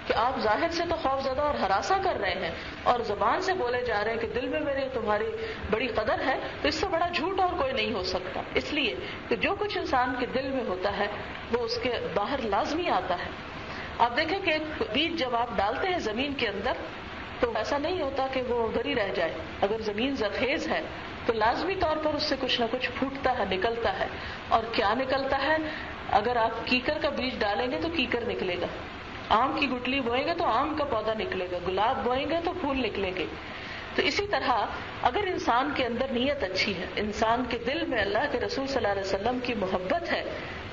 کہ آپ ظاہر سے تو خوف زدہ اور ہراساں کر رہے ہیں اور زبان سے بولے جا رہے ہیں کہ دل میں میرے تمہاری بڑی قدر ہے، تو اس سے بڑا جھوٹ اور کوئی نہیں ہو سکتا۔ اس لیے کہ جو کچھ انسان کے دل میں ہوتا ہے وہ اس کے باہر لازمی آتا ہے۔ آپ دیکھیں کہ ایک بیج جب آپ ڈالتے ہیں زمین کے اندر تو ایسا نہیں ہوتا کہ وہ ادھر ہی رہ جائے، اگر زمین زرخیز ہے تو لازمی طور پر اس سے کچھ نہ کچھ پھوٹتا ہے، نکلتا ہے۔ اور کیا نکلتا ہے؟ اگر آپ کیکر کا بیج ڈالیں گے تو کیکر نکلے گا، آم کی گٹلی بوئیں گے تو آم کا پودا نکلے گا، گلاب بوئیں گے تو پھول نکلیں گے۔ تو اسی طرح اگر انسان کے اندر نیت اچھی ہے، انسان کے دل میں اللہ کے رسول صلی اللہ علیہ وسلم کی محبت ہے،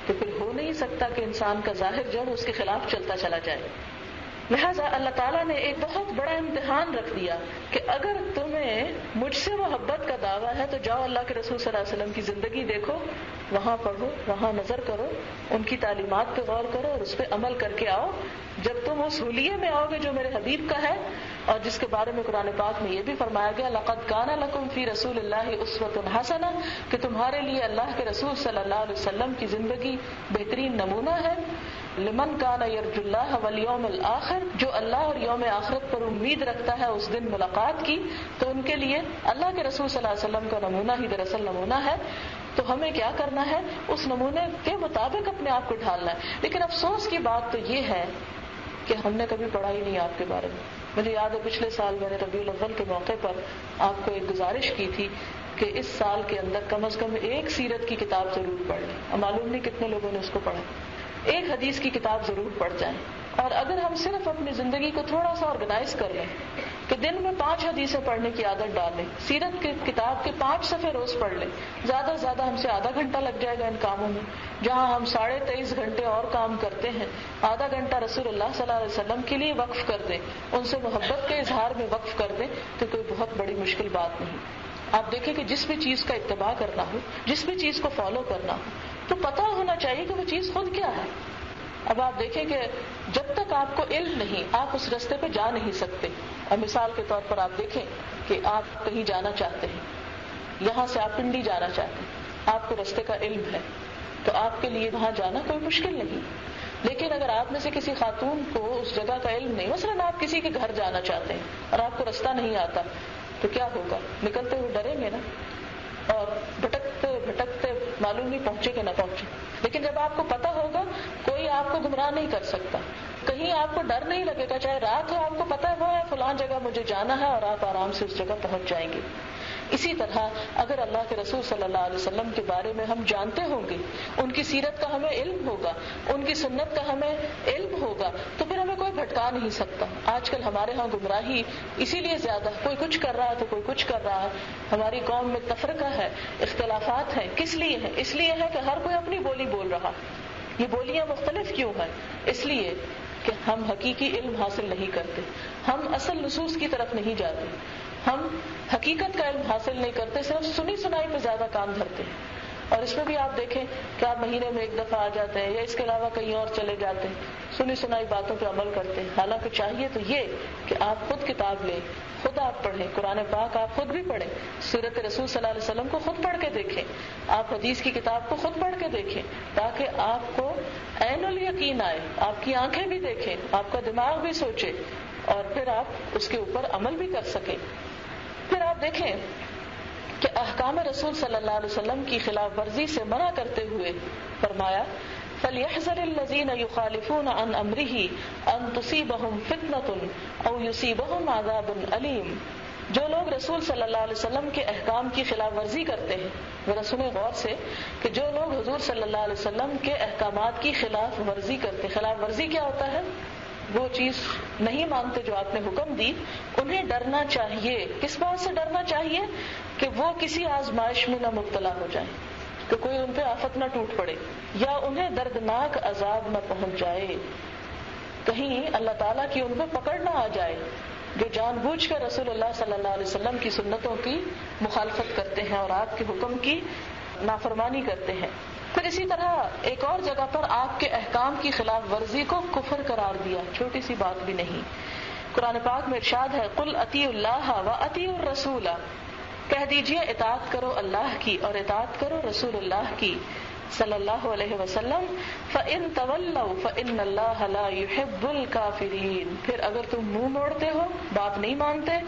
تو پھر ہو نہیں سکتا کہ انسان کا ظاہر جو ہے اس کے خلاف چلتا چلا جائے۔ لہذا اللہ تعالیٰ نے ایک بہت بڑا امتحان رکھ دیا کہ اگر تمہیں مجھ سے محبت کا دعویٰ ہے تو جاؤ اللہ کے رسول صلی اللہ علیہ وسلم کی زندگی دیکھو، وہاں پڑھو، وہاں نظر کرو، ان کی تعلیمات پہ غور کرو اور اس پہ عمل کر کے آؤ۔ جب تم اس حلیے میں آؤ گے جو میرے حبیب کا ہے اور جس کے بارے میں قرآن پاک میں یہ بھی فرمایا گیا لَقَدْ كَانَ لَكُمْ فِي رَسُولِ اللَّهِ أُسْوَةٌ حَسَنَةٌ، کہ تمہارے لیے اللہ کے رسول صلی اللہ علیہ وسلم کی زندگی بہترین نمونہ ہے۔ لمن کان یرجو اللہ والیوم الآخر، جو اللہ اور یوم آخرت پر امید رکھتا ہے اس دن ملاقات کی، تو ان کے لیے اللہ کے رسول صلی اللہ علیہ وسلم کا نمونہ ہی دراصل نمونہ ہے۔ تو ہمیں کیا کرنا ہے؟ اس نمونے کے مطابق اپنے آپ کو ڈھالنا ہے۔ لیکن افسوس کی بات تو یہ ہے کہ ہم نے کبھی پڑھا ہی نہیں آپ کے بارے میں۔ مجھے یاد ہے پچھلے سال میں نے ربیع الاول کے موقع پر آپ کو ایک گزارش کی تھی کہ اس سال کے اندر کم از کم ایک سیرت کی کتاب ضرور پڑھ لیں۔ اب معلوم نہیں کتنے لوگوں نے اس کو پڑھا۔ ایک حدیث کی کتاب ضرور پڑھ جائیں، اور اگر ہم صرف اپنی زندگی کو تھوڑا سا آرگنائز کر لیں کہ دن میں 5 حدیثیں پڑھنے کی عادت ڈالیں، سیرت کی کتاب کے 5 صفحے روز پڑھ لیں، زیادہ سے زیادہ ہم سے آدھا گھنٹہ لگ جائے گا ان کاموں میں۔ جہاں ہم 23.5 گھنٹے اور کام کرتے ہیں، آدھا گھنٹہ رسول اللہ صلی اللہ علیہ وسلم کے لیے وقف کر دیں، ان سے محبت کے اظہار میں وقف کر دیں، تو کوئی بہت بڑی مشکل بات نہیں۔ آپ دیکھیں کہ جس بھی چیز کا اتباع کرنا ہو، جس بھی چیز کو فالو کرنا ہو، تو پتہ ہونا چاہیے کہ وہ چیز خود کیا ہے۔ اب آپ دیکھیں کہ جب تک آپ کو علم نہیں، آپ اس راستے پہ جا نہیں سکتے۔ اب مثال کے طور پر آپ دیکھیں کہ آپ کہیں جانا چاہتے ہیں، یہاں سے آپ پنڈی جانا چاہتے ہیں، آپ کو راستے کا علم ہے تو آپ کے لیے وہاں جانا کوئی مشکل نہیں۔ لیکن اگر آپ میں سے کسی خاتون کو اس جگہ کا علم نہیں، مثلاً آپ کسی کے گھر جانا چاہتے ہیں اور آپ کو راستہ نہیں آتا، تو کیا ہوگا؟ نکلتے ہوئے ڈریں گے نا، اور بھٹکتے بھٹکتے معلوم نہیں پہنچے کہ نہ پہنچے۔ لیکن جب آپ کو پتہ ہوگا، کوئی آپ کو گمراہ نہیں کر سکتا، کہیں آپ کو ڈر نہیں لگے گا، چاہے رات ہو، آپ کو پتہ ہے فلاں جگہ مجھے جانا ہے اور آپ آرام سے اس جگہ پہنچ جائیں گے۔ اسی طرح اگر اللہ کے رسول صلی اللہ علیہ وسلم کے بارے میں ہم جانتے ہوں گے، ان کی سیرت کا ہمیں علم ہوگا، ان کی سنت کا ہمیں علم ہوگا، تو پھر ہمیں کوئی بھٹکا نہیں سکتا۔ آج کل ہمارے ہاں گمراہی اسی لیے زیادہ، کوئی کچھ کر رہا ہے تو کوئی کچھ کر رہا ہے، ہماری قوم میں تفرقہ ہے، اختلافات ہیں۔ کس لیے ہے؟ اس لیے ہے کہ ہر کوئی اپنی بولی بول رہا۔ یہ بولیاں مختلف کیوں ہیں؟ اس لیے کہ ہم حقیقی علم حاصل نہیں کرتے، ہم اصل نصوص کی طرف نہیں جاتے، ہم حقیقت کا علم حاصل نہیں کرتے، صرف سنی سنائی پہ زیادہ کام دھرتے ہیں۔ اور اس میں بھی آپ دیکھیں کہ آپ مہینے میں 1 دفعہ آ جاتے ہیں یا اس کے علاوہ کہیں اور چلے جاتے ہیں، سنی سنائی باتوں پہ عمل کرتے ہیں۔ حالانکہ چاہیے تو یہ کہ آپ خود کتاب لیں، خود آپ پڑھیں، قرآن پاک آپ خود بھی پڑھیں، سیرت رسول صلی اللہ علیہ وسلم کو خود پڑھ کے دیکھیں، آپ حدیث کی کتاب کو خود پڑھ کے دیکھیں، تاکہ آپ کو عین الیقین آئے، آپ کی آنکھیں بھی دیکھیں، آپ کا دماغ بھی سوچے، اور پھر آپ اس کے اوپر عمل بھی کر سکیں۔ پھر آپ دیکھیں کہ احکام رسول صلی اللہ علیہ وسلم کی خلاف ورزی سے منع کرتے ہوئے فرمایا فَلْيَحْذَرِ الَّذِينَ يُخَالِفُونَ عَنْ أَمْرِهِ أَن تُصِيبَهُمْ فِتْنَةٌ أَوْ يُصِيبَهُمْ عَذَابٌ أَلِيمٌ۔ جو لوگ رسول صلی اللہ علیہ وسلم کے احکام کی خلاف ورزی کرتے ہیں، ذرا سنیں غور سے کہ جو لوگ حضور صلی اللہ علیہ وسلم کے احکامات کی خلاف ورزی کرتے ہیں، خلاف ورزی کیا ہوتا ہے؟ وہ چیز نہیں مانتے جو آپ نے حکم دی، انہیں ڈرنا چاہیے۔ کس بات سے ڈرنا چاہیے؟ کہ وہ کسی آزمائش میں نہ مبتلا ہو جائیں، کہ کوئی ان پہ آفت نہ ٹوٹ پڑے، یا انہیں دردناک عذاب نہ پہنچ جائے، کہیں اللہ تعالیٰ کی ان پہ پکڑ نہ آ جائے جو جان بوجھ کر رسول اللہ صلی اللہ علیہ وسلم کی سنتوں کی مخالفت کرتے ہیں اور آپ کے حکم کی نافرمانی کرتے ہیں۔ پھر اسی طرح ایک اور جگہ پر آپ کے احکام کی خلاف ورزی کو کفر قرار دیا، چھوٹی سی بات بھی نہیں۔ قرآن پاک میں ارشاد ہے قل اطیعوا اللہ واطیعوا الرسول، کہہ دیجئے اطاعت کرو اللہ کی اور اطاعت کرو رسول اللہ کی صلی اللہ علیہ وسلم۔ فَإِن تَوَلَّوْا فَإِنَّ اللَّهَ لَا يُحِبُّ الْكَافِرِينَ، پھر اگر تم منہ موڑتے ہو، بات نہیں مانتے،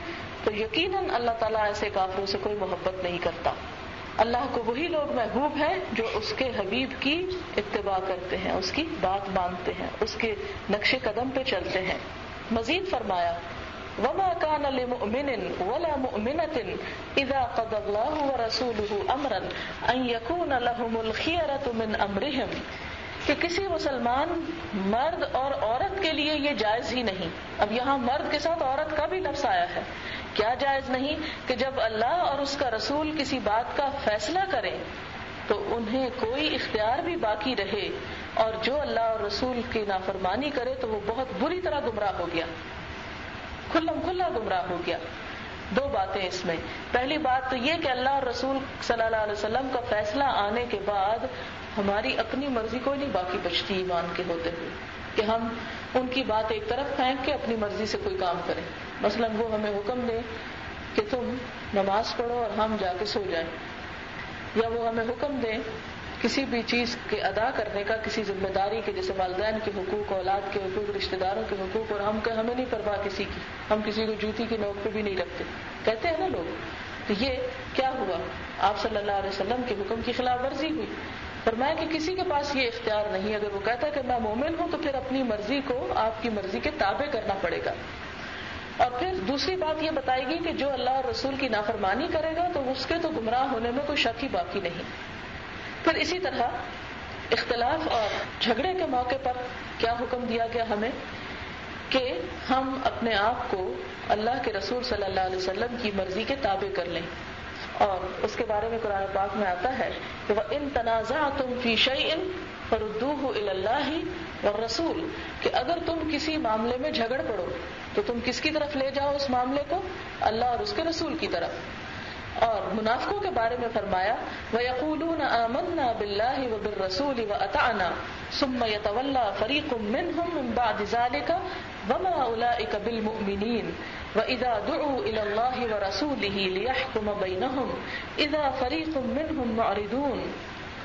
تو یقیناً اللہ تعالیٰ ایسے کافروں سے کوئی محبت نہیں کرتا۔ اللہ کو وہی لوگ محبوب ہیں جو اس کے حبیب کی اتباع کرتے ہیں، اس کی بات مانتے ہیں، اس کے نقش قدم پہ چلتے ہیں۔ مزید فرمایا وَمَا كَانَ لِمُؤْمِنٍ وَلَا مُؤْمِنَةٍ إِذَا قَضَى اللَّهُ وَرَسُولُهُ أَمْرًا أَن يَكُونَ لَهُمُ الْخِيَرَةُ مِنْ أَمْرِهِمْ، کہ کسی مسلمان مرد اور عورت کے لیے یہ جائز ہی نہیں۔ اب یہاں مرد کے ساتھ عورت کا بھی لفظ آیا ہے۔ کیا جائز نہیں کہ جب اللہ اور اس کا رسول کسی بات کا فیصلہ کرے تو انہیں کوئی اختیار بھی باقی رہے، اور جو اللہ اور رسول کی نافرمانی کرے تو وہ بہت بری طرح گمراہ ہو گیا، کھلم کھلا گمراہ ہو گیا۔ دو باتیں اس میں، پہلی بات تو یہ کہ اللہ اور رسول صلی اللہ علیہ وسلم کا فیصلہ آنے کے بعد ہماری اپنی مرضی کوئی نہیں باقی بچتی ایمان کے ہوتے ہوئے، کہ ہم ان کی بات ایک طرف پھینک کے اپنی مرضی سے کوئی کام کریں۔ مثلا وہ ہمیں حکم دے کہ تم نماز پڑھو اور ہم جا کے سو جائیں، یا وہ ہمیں حکم دے کسی بھی چیز کے ادا کرنے کا، کسی ذمہ داری کے، جیسے والدین کے حقوق، اولاد کے حقوق، رشتہ داروں کے حقوق، اور ہمیں نہیں پرواہ کسی کی، ہم کسی کو جوتی کی نوک پہ بھی نہیں رکھتے، کہتے ہیں نا لوگ۔ تو یہ کیا ہوا؟ آپ صلی اللہ علیہ وسلم کے حکم کی خلاف ورزی ہوئی۔ فرمایا کہ کسی کے پاس یہ اختیار نہیں، اگر وہ کہتا ہے کہ میں مومن ہوں تو پھر اپنی مرضی کو آپ کی مرضی کے تابع کرنا پڑے گا۔ اور پھر دوسری بات یہ بتائے گی کہ جو اللہ اور رسول کی نافرمانی کرے گا تو اس کے تو گمراہ ہونے میں کوئی شک ہی باقی نہیں۔ پھر اسی طرح اختلاف اور جھگڑے کے موقع پر کیا حکم دیا گیا ہمیں کہ ہم اپنے آپ کو اللہ کے رسول صلی اللہ علیہ وسلم کی مرضی کے تابع کر لیں، اور اس کے بارے میں قرآن پاک میں آتا ہے کہ وَإِن تَنَازَعْتُمْ فِي شَيْءٍ فَرُدُّوهُ إِلَى اللَّهِ وَالرَّسُولِ، کہ اگر تم کسی معاملے میں جھگڑ پڑو تو تم کس کی طرف لے جاؤ اس معاملے کو؟ اللہ اور اس کے رسول کی طرف۔ اور منافقوں کے بارے میں فرمایا وَيَقُولُونَ آمَنَّا بِاللَّهِ وَبِالرَّسُولِ وَأَطَعْنَا ثُمَّ يَتَوَلَّى فَرِيقٌ مِّنْهُم مِّن بَعْدِ ذَلِكَ وَمَا أُولَٰئِكَ بِالْمُؤْمِنِينَ وَإِذَا دُعُوا إِلَى اللَّهِ وَرَسُولِهِ لِيَحْكُمَ بَيْنَهُمْ إِذَا فَرِيقٌ مِّنْهُم مُّعْرِضُونَ،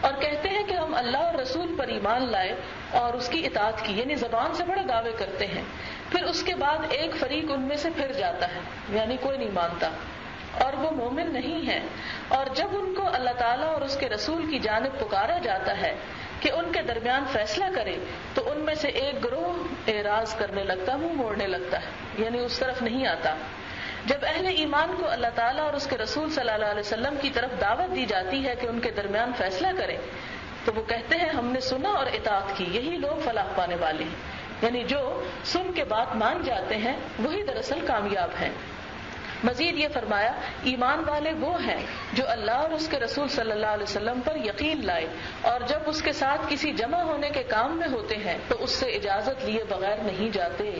اور کہتے ہیں کہ ہم اللہ اور رسول پر ایمان لائے اور اس کی اطاعت کی، یعنی زبان سے بڑے دعوے کرتے ہیں، پھر اس کے بعد ایک فریق ان میں سے پھر جاتا ہے، یعنی کوئی نہیں مانتا اور وہ مومن نہیں ہے۔ اور جب ان کو اللہ تعالیٰ اور اس کے رسول کی جانب پکارا جاتا ہے کہ ان کے درمیان فیصلہ کرے تو ان میں سے ایک گروہ اعراض کرنے لگتا، منہ موڑنے لگتا ہے، یعنی اس طرف نہیں آتا۔ جب اہل ایمان کو اللہ تعالیٰ اور اس کے رسول صلی اللہ علیہ وسلم کی طرف دعوت دی جاتی ہے کہ ان کے درمیان فیصلہ کریں تو وہ کہتے ہیں ہم نے سنا اور اطاعت کی، یہی لوگ فلاح پانے والے ہیں، یعنی جو سن کے بات مان جاتے ہیں وہی دراصل کامیاب ہیں۔ مزید یہ فرمایا ایمان والے وہ ہیں جو اللہ اور اس کے رسول صلی اللہ علیہ وسلم پر یقین لائے اور جب اس کے ساتھ کسی جمع ہونے کے کام میں ہوتے ہیں تو اس سے اجازت لیے بغیر نہیں جاتے۔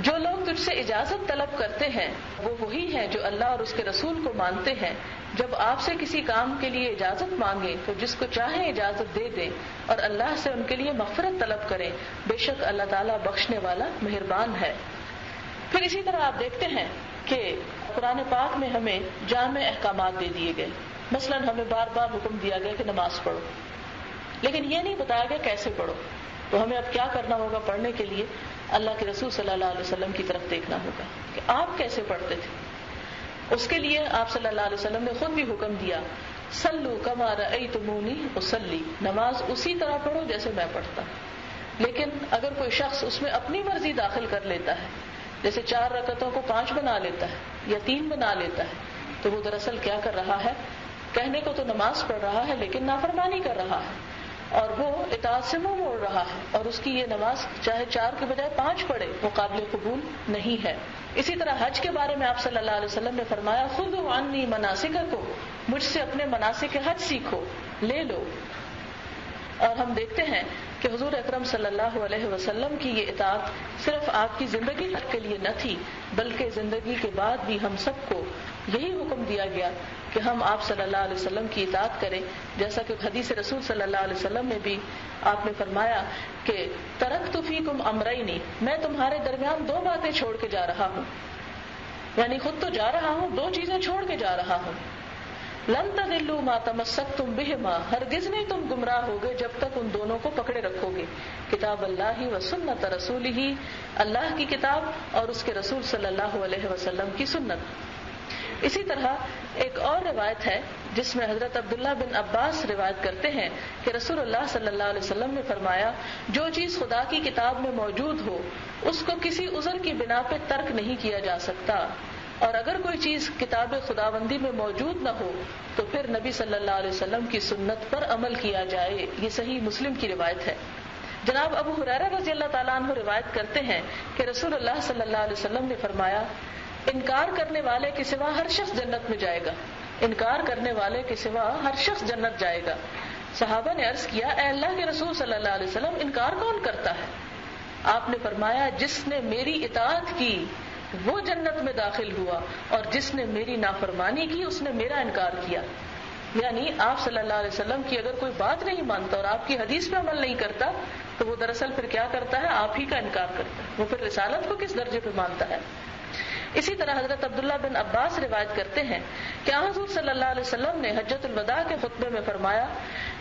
جو لوگ تجھ سے اجازت طلب کرتے ہیں وہ وہی ہیں جو اللہ اور اس کے رسول کو مانتے ہیں، جب آپ سے کسی کام کے لیے اجازت مانگیں تو جس کو چاہیں اجازت دے دیں اور اللہ سے ان کے لیے مغفرت طلب کریں، بے شک اللہ تعالیٰ بخشنے والا مہربان ہے۔ پھر اسی طرح آپ دیکھتے ہیں کہ قرآن پاک میں ہمیں جامع احکامات دے دیے گئے، مثلا ہمیں بار بار حکم دیا گیا کہ نماز پڑھو، لیکن یہ نہیں بتایا گیا کیسے پڑھو۔ تو ہمیں اب کیا کرنا ہوگا پڑھنے کے لیے؟ اللہ کے رسول صلی اللہ علیہ وسلم کی طرف دیکھنا ہوگا کہ آپ کیسے پڑھتے تھے۔ اس کے لیے آپ صلی اللہ علیہ وسلم نے خود بھی حکم دیا صلو کما رأیتمونی اصلی، نماز اسی طرح پڑھو جیسے میں پڑھتا۔ لیکن اگر کوئی شخص اس میں اپنی مرضی داخل کر لیتا ہے، جیسے 4 رکعتوں کو 5 بنا لیتا ہے یا 3 بنا لیتا ہے، تو وہ دراصل کیا کر رہا ہے؟ کہنے کو تو نماز پڑھ رہا ہے لیکن نافرمانی کر رہا ہے، اور وہ اطاعت سے منہ موڑ رہا ہے، اور اس کی یہ نماز چاہے 4 کے بجائے 5 پڑھے وہ قابل قبول نہیں ہے۔ اسی طرح حج کے بارے میں آپ صلی اللہ علیہ وسلم نے فرمایا خذوا عنی مناسککم، مجھ سے اپنے مناسک حج سیکھو، لے لو۔ اور ہم دیکھتے ہیں کہ حضور اکرم صلی اللہ علیہ وسلم کی یہ اطاعت صرف آپ کی زندگی کے لیے نہ تھی، بلکہ زندگی کے بعد بھی ہم سب کو یہی حکم دیا گیا کہ ہم آپ صلی اللہ علیہ وسلم کی اطاعت کریں. جیسا کہ حدیث رسول صلی اللہ علیہ وسلم میں بھی آپ نے فرمایا کہ ترکت فیکم امرین، میں تمہارے درمیان 2 باتیں چھوڑ کے جا رہا ہوں، یعنی خود تو جا رہا ہوں، 2 چیزیں چھوڑ کے جا رہا ہوں. لن تضلوا ما تمسکتم بہما، ہرگز نہیں تم گمراہ ہوگے جب تک ان دونوں کو پکڑے رکھو گے. کتاب اللہ و سنت رسولہ، اللہ کی کتاب اور اس کے رسول صلی اللہ علیہ وسلم کی سنت. اسی طرح ایک اور روایت ہے جس میں حضرت عبداللہ بن عباس روایت کرتے ہیں کہ رسول اللہ صلی اللہ علیہ وسلم نے فرمایا جو چیز خدا کی کتاب میں موجود ہو اس کو کسی عذر کی بنا پہ ترک نہیں کیا جا سکتا، اور اگر کوئی چیز کتاب خداوندی میں موجود نہ ہو تو پھر نبی صلی اللہ علیہ وسلم کی سنت پر عمل کیا جائے. یہ صحیح مسلم کی روایت ہے. جناب ابو ہریرہ رضی اللہ تعالیٰ عنہ روایت کرتے ہیں کہ رسول اللہ صلی اللہ علیہ وسلم نے فرمایا انکار کرنے والے کے سوا ہر شخص جنت میں جائے گا، انکار کرنے والے کے سوا ہر شخص جنت جائے گا. صحابہ نے عرض کیا اے اللہ کے رسول صلی اللہ علیہ وسلم انکار کون کرتا ہے؟ آپ نے فرمایا جس نے میری اطاعت کی وہ جنت میں داخل ہوا، اور جس نے میری نافرمانی کی اس نے میرا انکار کیا. یعنی آپ صلی اللہ علیہ وسلم کی اگر کوئی بات نہیں مانتا اور آپ کی حدیث پہ عمل نہیں کرتا تو وہ دراصل پھر کیا کرتا ہے؟ آپ ہی کا انکار کرتا ہے. وہ پھر رسالت کو کس درجے پہ مانتا ہے؟ اسی طرح حضرت عبداللہ بن عباس روایت کرتے ہیں کہ حضور صلی اللہ علیہ وسلم نے حجۃ الوداع کے خطبے میں فرمایا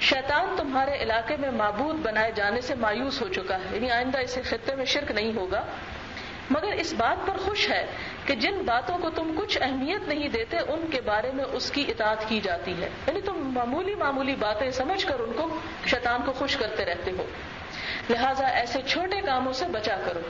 شیطان تمہارے علاقے میں معبود بنائے جانے سے مایوس ہو چکا ہے، یعنی آئندہ اس خطے میں شرک نہیں ہوگا، مگر اس بات پر خوش ہے کہ جن باتوں کو تم کچھ اہمیت نہیں دیتے ان کے بارے میں اس کی اطاعت کی جاتی ہے. یعنی تم معمولی باتیں سمجھ کر ان کو شیطان کو خوش کرتے رہتے ہو، لہٰذا ایسے چھوٹے کاموں سے بچا کرو.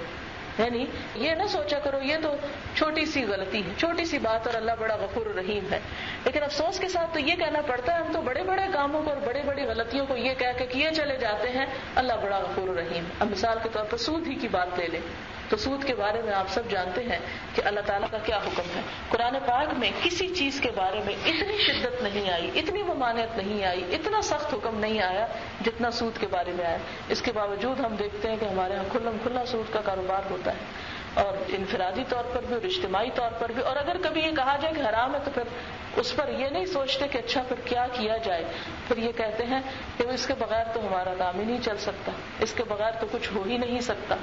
یعنی یہ نہ سوچا کرو یہ تو چھوٹی سی غلطی ہے، چھوٹی سی بات اور اللہ بڑا غفور رحیم ہے. لیکن افسوس کے ساتھ تو یہ کہنا پڑتا ہے ہم تو بڑے بڑے کاموں کو اور بڑی غلطیوں کو یہ کہہ کے کیے چلے جاتے ہیں اللہ بڑا غفور رحیم. اب مثال کے طور پر سود ہی کی بات لے لیں تو سود کے بارے میں آپ سب جانتے ہیں کہ اللہ تعالیٰ کا کیا حکم ہے. قرآن پاک میں کسی چیز کے بارے میں اتنی شدت نہیں آئی، اتنی ممانعت نہیں آئی، اتنا سخت حکم نہیں آیا جتنا سود کے بارے میں آیا. اس کے باوجود ہم دیکھتے ہیں کہ ہمارے یہاں کھلم کھلا سود کا کاروبار ہوتا ہے، اور انفرادی طور پر بھی اور اجتماعی طور پر بھی. اور اگر کبھی یہ کہا جائے کہ حرام ہے تو پھر اس پر یہ نہیں سوچتے کہ اچھا پھر کیا کیا جائے، پھر یہ کہتے ہیں کہ اس کے بغیر تو ہمارا کام ہی نہیں چل سکتا، اس کے بغیر تو کچھ ہو ہی نہیں سکتا.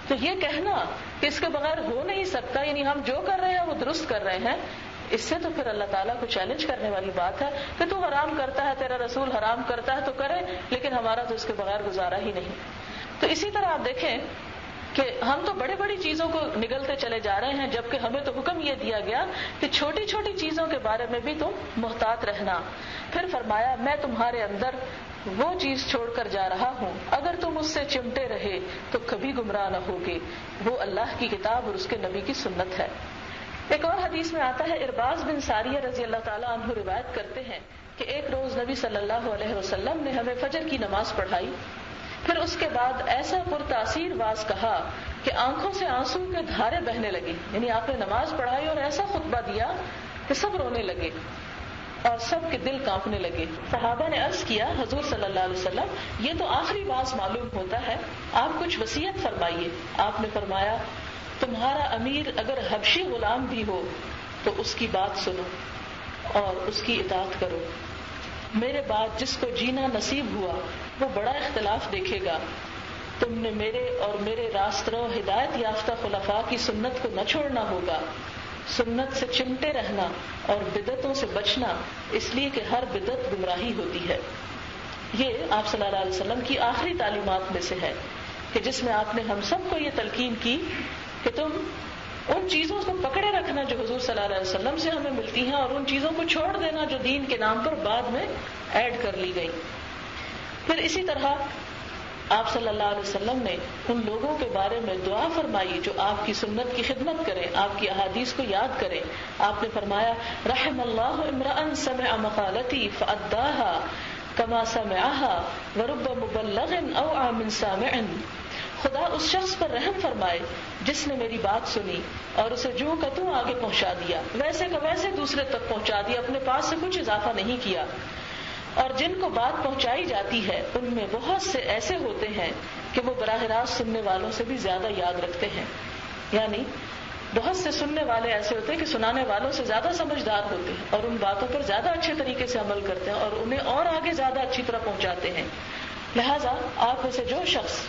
تو یہ کہنا کہ اس کے بغیر ہو نہیں سکتا یعنی ہم جو کر رہے ہیں وہ درست کر رہے ہیں، اس سے تو پھر اللہ تعالیٰ کو چیلنج کرنے والی بات ہے کہ تو حرام کرتا ہے، تیرا رسول حرام کرتا ہے تو کرے، لیکن ہمارا تو اس کے بغیر گزارا ہی نہیں. تو اسی طرح آپ دیکھیں کہ ہم تو بڑی چیزوں کو نگلتے چلے جا رہے ہیں، جبکہ ہمیں تو حکم یہ دیا گیا کہ چھوٹی چیزوں کے بارے میں بھی تم محتاط رہنا. پھر فرمایا میں تمہارے اندر وہ چیز چھوڑ کر جا رہا ہوں اگر تم اس سے چمٹے رہے تو کبھی گمراہ نہ ہوگے، وہ اللہ کی کتاب اور اس کے نبی کی سنت ہے. ایک اور حدیث میں آتا ہے ارباز بن ساریہ رضی اللہ تعالیٰ عنہ روایت کرتے ہیں کہ ایک روز نبی صلی اللہ علیہ وسلم نے ہمیں فجر کی نماز پڑھائی، پھر اس کے بعد ایسا پرتاثیر واز کہا کہ آنکھوں سے آنسو کے دھارے بہنے لگے. یعنی آپ نے نماز پڑھائی اور ایسا خطبہ دیا کہ سب رونے لگے اور سب کے دل کانپنے لگے. صحابہ نے عرض کیا حضور صلی اللہ علیہ وسلم یہ تو آخری واز معلوم ہوتا ہے، آپ کچھ وصیت فرمائیے. آپ نے فرمایا تمہارا امیر اگر حبشی غلام بھی ہو تو اس کی بات سنو اور اس کی اطاعت کرو. میرے بعد جس کو جینا نصیب ہوا وہ بڑا اختلاف دیکھے گا. تم نے میرے اور میرے راسترو ہدایت یافتہ خلفاء کی سنت کو نہ چھوڑنا ہوگا، سنت سے چمٹے رہنا اور بدعتوں سے بچنا، اس لیے کہ ہر بدعت گمراہی ہوتی ہے. یہ آپ صلی اللہ علیہ وسلم کی آخری تعلیمات میں سے ہے کہ جس میں آپ نے ہم سب کو یہ تلقین کی کہ تم ان چیزوں کو پکڑے رکھنا جو حضور صلی اللہ علیہ وسلم سے ہمیں ملتی ہیں اور ان چیزوں کو چھوڑ دینا جو دین کے نام پر بعد میں ایڈ کر لی گئی. پھر اسی طرح آپ صلی اللہ علیہ وسلم نے ان لوگوں کے بارے میں دعا فرمائی جو آپ کی سنت کی خدمت کریں، آپ کی احادیث کو یاد کریں. آپ نے فرمایا رحم اللہ امرأ سمع مقالتی فأداها كما سمعها ورب مبلغ اوعى من سامع. خدا اس شخص پر رحم فرمائے جس نے میری بات سنی اور اسے جو کہ توں آگے پہنچا دیا ویسے کا ویسے دوسرے تک پہنچا دیا، اپنے پاس سے کچھ اضافہ نہیں کیا. اور جن کو بات پہنچائی جاتی ہے ان میں بہت سے ایسے ہوتے ہیں کہ وہ براہ راست سننے والوں سے بھی زیادہ یاد رکھتے ہیں. یعنی بہت سے سننے والے ایسے ہوتے ہیں کہ سنانے والوں سے زیادہ سمجھدار ہوتے ہیں اور ان باتوں پر زیادہ اچھے طریقے سے عمل کرتے ہیں اور انہیں اور آگے زیادہ اچھی طرح پہنچاتے ہیں. لہٰذا آپ میں سے جو شخص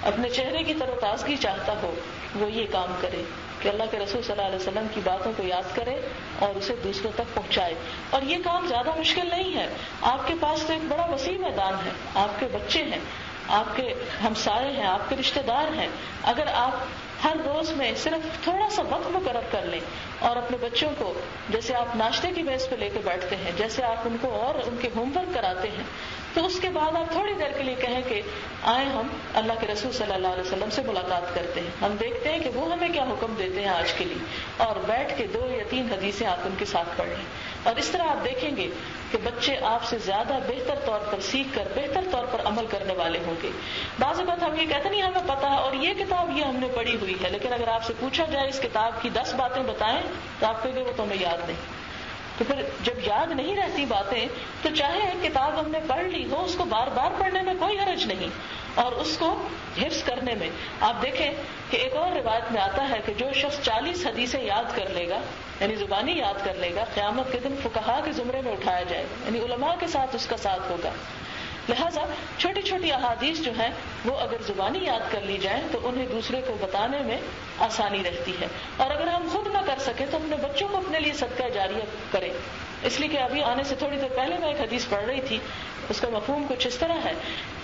اپنے چہرے کی تر و تازگی چاہتا ہو وہ یہ کام کرے کہ اللہ کے رسول صلی اللہ علیہ وسلم کی باتوں کو یاد کرے اور اسے دوسروں تک پہنچائے. اور یہ کام زیادہ مشکل نہیں ہے. آپ کے پاس تو ایک بڑا وسیع میدان ہے. آپ کے بچے ہیں, آپ کے ہمسائے ہیں, آپ کے رشتہ دار ہیں. اگر آپ ہر روز میں صرف تھوڑا سا وقت مقرر کر لیں اور اپنے بچوں کو جیسے آپ ناشتے کی میز پہ لے کے بیٹھتے ہیں, جیسے آپ ان کو اور ان کے ہوم ورک کراتے ہیں, تو اس کے بعد آپ تھوڑی دیر کے لیے کہیں کہ آئے ہم اللہ کے رسول صلی اللہ علیہ وسلم سے ملاقات کرتے ہیں, ہم دیکھتے ہیں کہ وہ ہمیں کیا حکم دیتے ہیں آج کے لیے, اور بیٹھ کے 2 یا 3 حدیثیں آپ ان کے ساتھ پڑھ لیں. اور اس طرح آپ دیکھیں گے کہ بچے آپ سے زیادہ بہتر طور پر سیکھ کر بہتر طور پر عمل کرنے والے ہوں گے. بعض اوقات ہم یہ کہتے نہیں ہمیں پتا ہے اور یہ کتاب یہ ہم نے پڑھی ہوئی ہے, لیکن اگر آپ سے پوچھا جائے اس کتاب کی 10 باتیں بتائیں تو آپ کہیں گے وہ تو ہمیں یاد نہیں. تو پھر جب یاد نہیں رہتی باتیں تو چاہے کتاب ہم نے پڑھ لی ہو اس کو بار بار پڑھنے میں کوئی حرج نہیں, اور اس کو حفظ کرنے میں. آپ دیکھیں کہ ایک اور روایت میں آتا ہے کہ جو شخص 40 حدیثیں یاد کر لے گا, یعنی زبانی یاد کر لے گا, قیامت کے دن فقہا کے زمرے میں اٹھایا جائے گا, یعنی علماء کے ساتھ اس کا ساتھ ہوگا. لہٰذا چھوٹی چھوٹی احادیث جو ہیں وہ اگر زبانی یاد کر لی جائیں تو انہیں دوسرے کو بتانے میں آسانی رہتی ہے. اور اگر ہم خود نہ کر سکیں تو اپنے بچوں کو اپنے لیے صدقہ جاریہ کریں. اس لیے کہ ابھی آنے سے تھوڑی دیر پہلے میں ایک حدیث پڑھ رہی تھی, اس کا مفہوم کچھ اس طرح ہے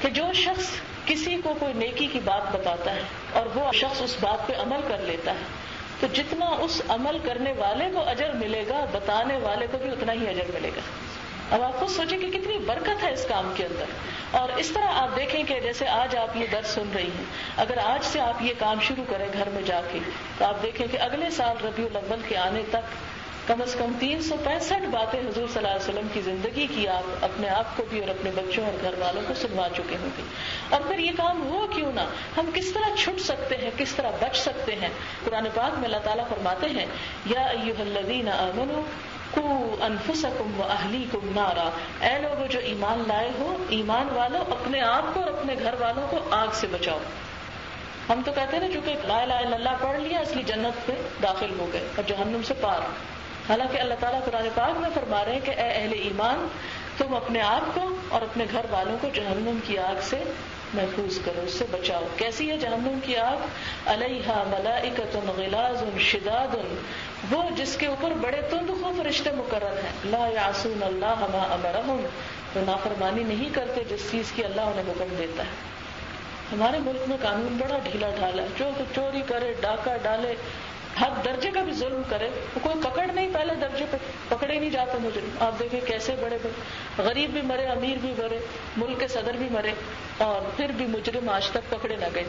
کہ جو شخص کسی کو کوئی نیکی کی بات بتاتا ہے اور وہ شخص اس بات پہ عمل کر لیتا ہے تو جتنا اس عمل کرنے والے کو اجر ملے گا بتانے والے کو بھی اتنا ہی اجر ملے گا. اب آپ خود سوچیں کہ کتنی برکت ہے اس کام کے اندر. اور اس طرح آپ دیکھیں کہ جیسے آج آپ یہ درس سن رہی ہیں, اگر آج سے آپ یہ کام شروع کریں گھر میں جا کے تو آپ دیکھیں کہ اگلے سال ربیع الاول کے آنے تک کم از کم 365 باتیں حضور صلی اللہ علیہ وسلم کی زندگی کی آپ اپنے آپ کو بھی اور اپنے بچوں اور گھر والوں کو سنوا چکے ہوں گے. اور پھر یہ کام ہوا کیوں نہ, ہم کس طرح چھٹ سکتے ہیں, کس طرح بچ سکتے ہیں. قرآن پاک میں اللہ تعالیٰ فرماتے ہیں یا ایھا الذین آمنوا قوا انفسکم واہلیکم نارا, اے لوگو جو ایمان لائے ہو, ایمان والو اپنے آپ کو اور اپنے گھر والوں کو آگ سے بچاؤ. ہم تو کہتے ہیں نا چونکہ لا الہ الا اللہ پڑھ لیا اس لیے جنت میں داخل ہو گئے اور جہنم سے پار. حالانکہ اللہ تعالیٰ قرآن پاک میں فرما رہے ہیں کہ اے اہل ایمان تم اپنے آپ کو اور اپنے گھر والوں کو جہنم کی آگ سے محفوظ کرو, اس سے بچاؤ. کیسی ہے جہنم کی آگ؟ علیہا ملائکۃ غلاظ شداد, وہ جس کے اوپر بڑے تند خو فرشتے مقرر ہیں. لا یعصون اللہ ما امرہم, وہ نافرمانی نہیں کرتے جس چیز کی اللہ انہیں حکم دیتا ہے. ہمارے ملک میں قانون بڑا ڈھیلا ڈھالا ہے, جو چوری کرے, ڈاکہ ڈالے, ہر درجے کا بھی ظلم کرے, کوئی پکڑ نہیں, پہلے درجے پہ پکڑے نہیں جاتے مجرم. آپ دیکھیں کیسے بڑے بڑے غریب بھی مرے, امیر بھی مرے, ملک کے صدر بھی مرے, اور پھر بھی مجرم آج تک پکڑے نہ گئے.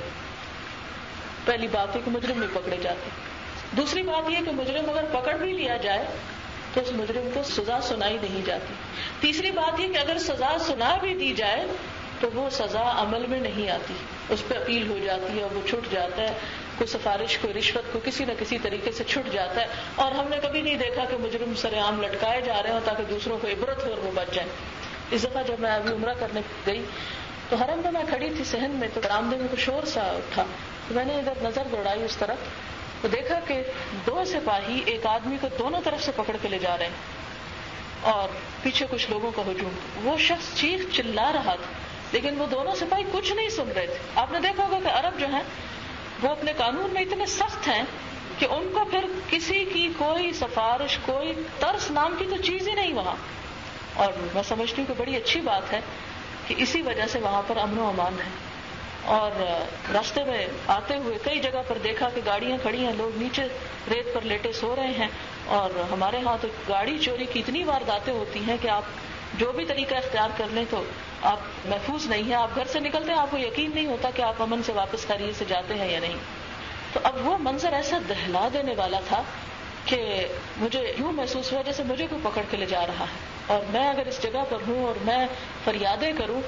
پہلی بات ہے کہ مجرم نہیں پکڑے جاتے. دوسری بات یہ کہ مجرم اگر پکڑ بھی لیا جائے تو اس مجرم کو سزا سنائی نہیں جاتی. تیسری بات یہ کہ اگر سزا سنا بھی دی جائے تو وہ سزا عمل میں نہیں آتی, اس پہ اپیل ہو جاتی ہے, وہ چھٹ جاتا ہے, کوئی سفارش, کوئی رشوت کو کسی نہ کسی طریقے سے چھٹ جاتا ہے. اور ہم نے کبھی نہیں دیکھا کہ مجرم سر عام لٹکائے جا رہے ہوں تاکہ دوسروں کو عبرت ہو اور وہ بچ جائیں. اس دفعہ جب میں ابھی عمرہ کرنے گئی تو حرم میں کھڑی تھی صحن میں, تو برآمدے میں کچھ شور سا اٹھا, تو میں نے ادھر نظر دوڑائی اس طرف, تو دیکھا کہ 2 سپاہی ایک آدمی کو دونوں طرف سے پکڑ کے لے جا رہے ہیں اور پیچھے کچھ لوگوں کا ہجوم. وہ شخص چیخ چلا رہا تھا لیکن وہ دونوں سپاہی کچھ نہیں سن رہے تھے. آپ نے دیکھا ہوگا کہ عرب جو ہیں وہ اپنے قانون میں اتنے سخت ہیں کہ ان کو پھر کسی کی کوئی سفارش, کوئی ترس نام کی تو چیز ہی نہیں وہاں. اور میں سمجھتی ہوں کہ بڑی اچھی بات ہے کہ اسی وجہ سے وہاں پر امن و امان ہے. اور راستے میں آتے ہوئے کئی جگہ پر دیکھا کہ گاڑیاں کھڑی ہیں, لوگ نیچے ریت پر لیٹے سو رہے ہیں. اور ہمارے ہاں تو گاڑی چوری کی اتنی وارداتیں ہوتی ہیں کہ آپ جو بھی طریقہ اختیار کر لیں تو آپ محفوظ نہیں ہیں. آپ گھر سے نکلتے ہیں, آپ کو یقین نہیں ہوتا کہ آپ امن سے واپس خیریت سے جاتے ہیں یا نہیں. تو اب وہ منظر ایسا دہلا دینے والا تھا کہ مجھے یوں محسوس ہوا جیسے مجھے کوئی پکڑ کے لے جا رہا ہے, اور میں اگر اس جگہ پر ہوں اور میں فریادیں کروں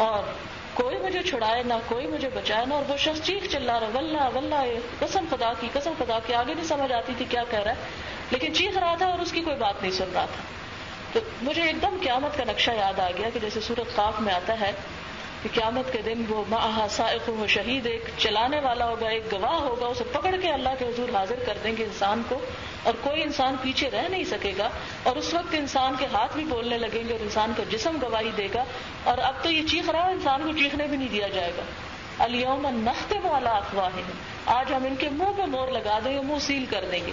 اور کوئی مجھے چھڑائے نہ, کوئی مجھے بچائے نہ, اور وہ شخص چیخ چلا رہا, واللہ واللہ, قسم خدا کی, قسم خدا کی, آگے نہیں سمجھ آتی تھی کیا کہہ رہا ہے, لیکن چیخ رہا تھا اور اس کی کوئی بات نہیں سن رہا تھا. تو مجھے ایک دم قیامت کا نقشہ یاد آ گیا کہ جیسے سورۃ قاف میں آتا ہے کہ قیامت کے دن وہ معہا سائق و شہید، ایک چلانے والا ہوگا، ایک گواہ ہوگا، اسے پکڑ کے اللہ کے حضور حاضر کر دیں گے انسان کو، اور کوئی انسان پیچھے رہ نہیں سکے گا، اور اس وقت انسان کے ہاتھ بھی بولنے لگیں گے اور انسان کا جسم گواہی دے گا. اور اب تو یہ چیخ رہا ہے، انسان کو چیخنے بھی نہیں دیا جائے گا. الیوم نختم علی افواہہم، آج ہم ان کے منہ پہ مور لگا دیں گے، منہ سیل کر دیں گے.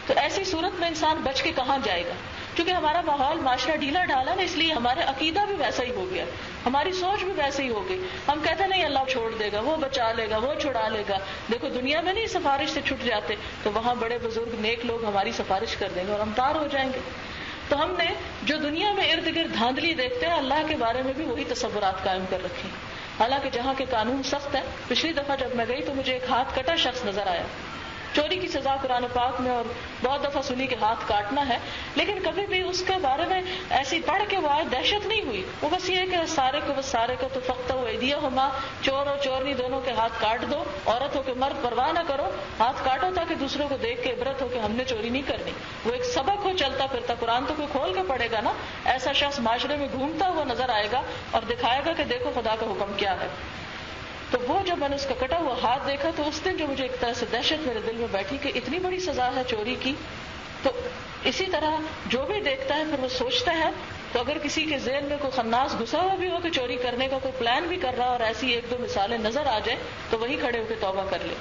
تو ایسی صورت میں انسان بچ کے کہاں جائے گا؟ کیونکہ ہمارا ماحول معاشرہ ڈھیلا ڈھالا نا، اس لیے ہمارا عقیدہ بھی ویسا ہی ہو گیا، ہماری سوچ بھی ویسے ہی ہو گئی. ہم کہتے نہیں اللہ چھوڑ دے گا، وہ بچا لے گا، وہ چھڑا لے گا. دیکھو دنیا میں نہیں سفارش سے چھٹ جاتے تو وہاں بڑے بزرگ نیک لوگ ہماری سفارش کر دیں گے اور ہم پار ہو جائیں گے. تو ہم نے جو دنیا میں ارد گرد دھاندلی دیکھتے ہیں، اللہ کے بارے میں بھی وہی تصورات قائم کر رکھے ہیں. حالانکہ جہاں کے قانون سخت ہے. پچھلی دفعہ جب میں گئی تو مجھے ایک ہاتھ کٹا شخص نظر آیا. چوری کی سزا قرآن پاک میں اور بہت دفعہ سنی کہ ہاتھ کاٹنا ہے، لیکن کبھی بھی اس کے بارے میں ایسی پڑھ کے وہ دہشت نہیں ہوئی. وہ بس یہ کہ سارے کو بس سارے کو تو فقط و ایدیہما، چور اور چورنی دونوں کے ہاتھ کاٹ دو، عورت ہو کے مرد پرواہ نہ کرو، ہاتھ کاٹو تاکہ دوسروں کو دیکھ کے عبرت ہو کہ ہم نے چوری نہیں کرنی. وہ ایک سبق ہو چلتا پھرتا. قرآن تو کوئی کھول کے پڑھے گا نا، ایسا شخص معاشرے میں گھومتا ہوا نظر آئے گا اور دکھائے گا کہ دیکھو خدا کا حکم کیا ہے. تو وہ جب میں نے اس کا کٹا ہوا ہاتھ دیکھا تو اس دن جو مجھے ایک طرح سے دہشت میرے دل میں بیٹھی کہ اتنی بڑی سزا ہے چوری کی. تو اسی طرح جو بھی دیکھتا ہے پھر وہ سوچتا ہے. تو اگر کسی کے ذہن میں کوئی خناس گھسا ہوا بھی ہو کہ چوری کرنے کا کوئی پلان بھی کر رہا اور ایسی ایک دو مثالیں نظر آ جائیں تو وہی کھڑے ہو کے توبہ کر لے.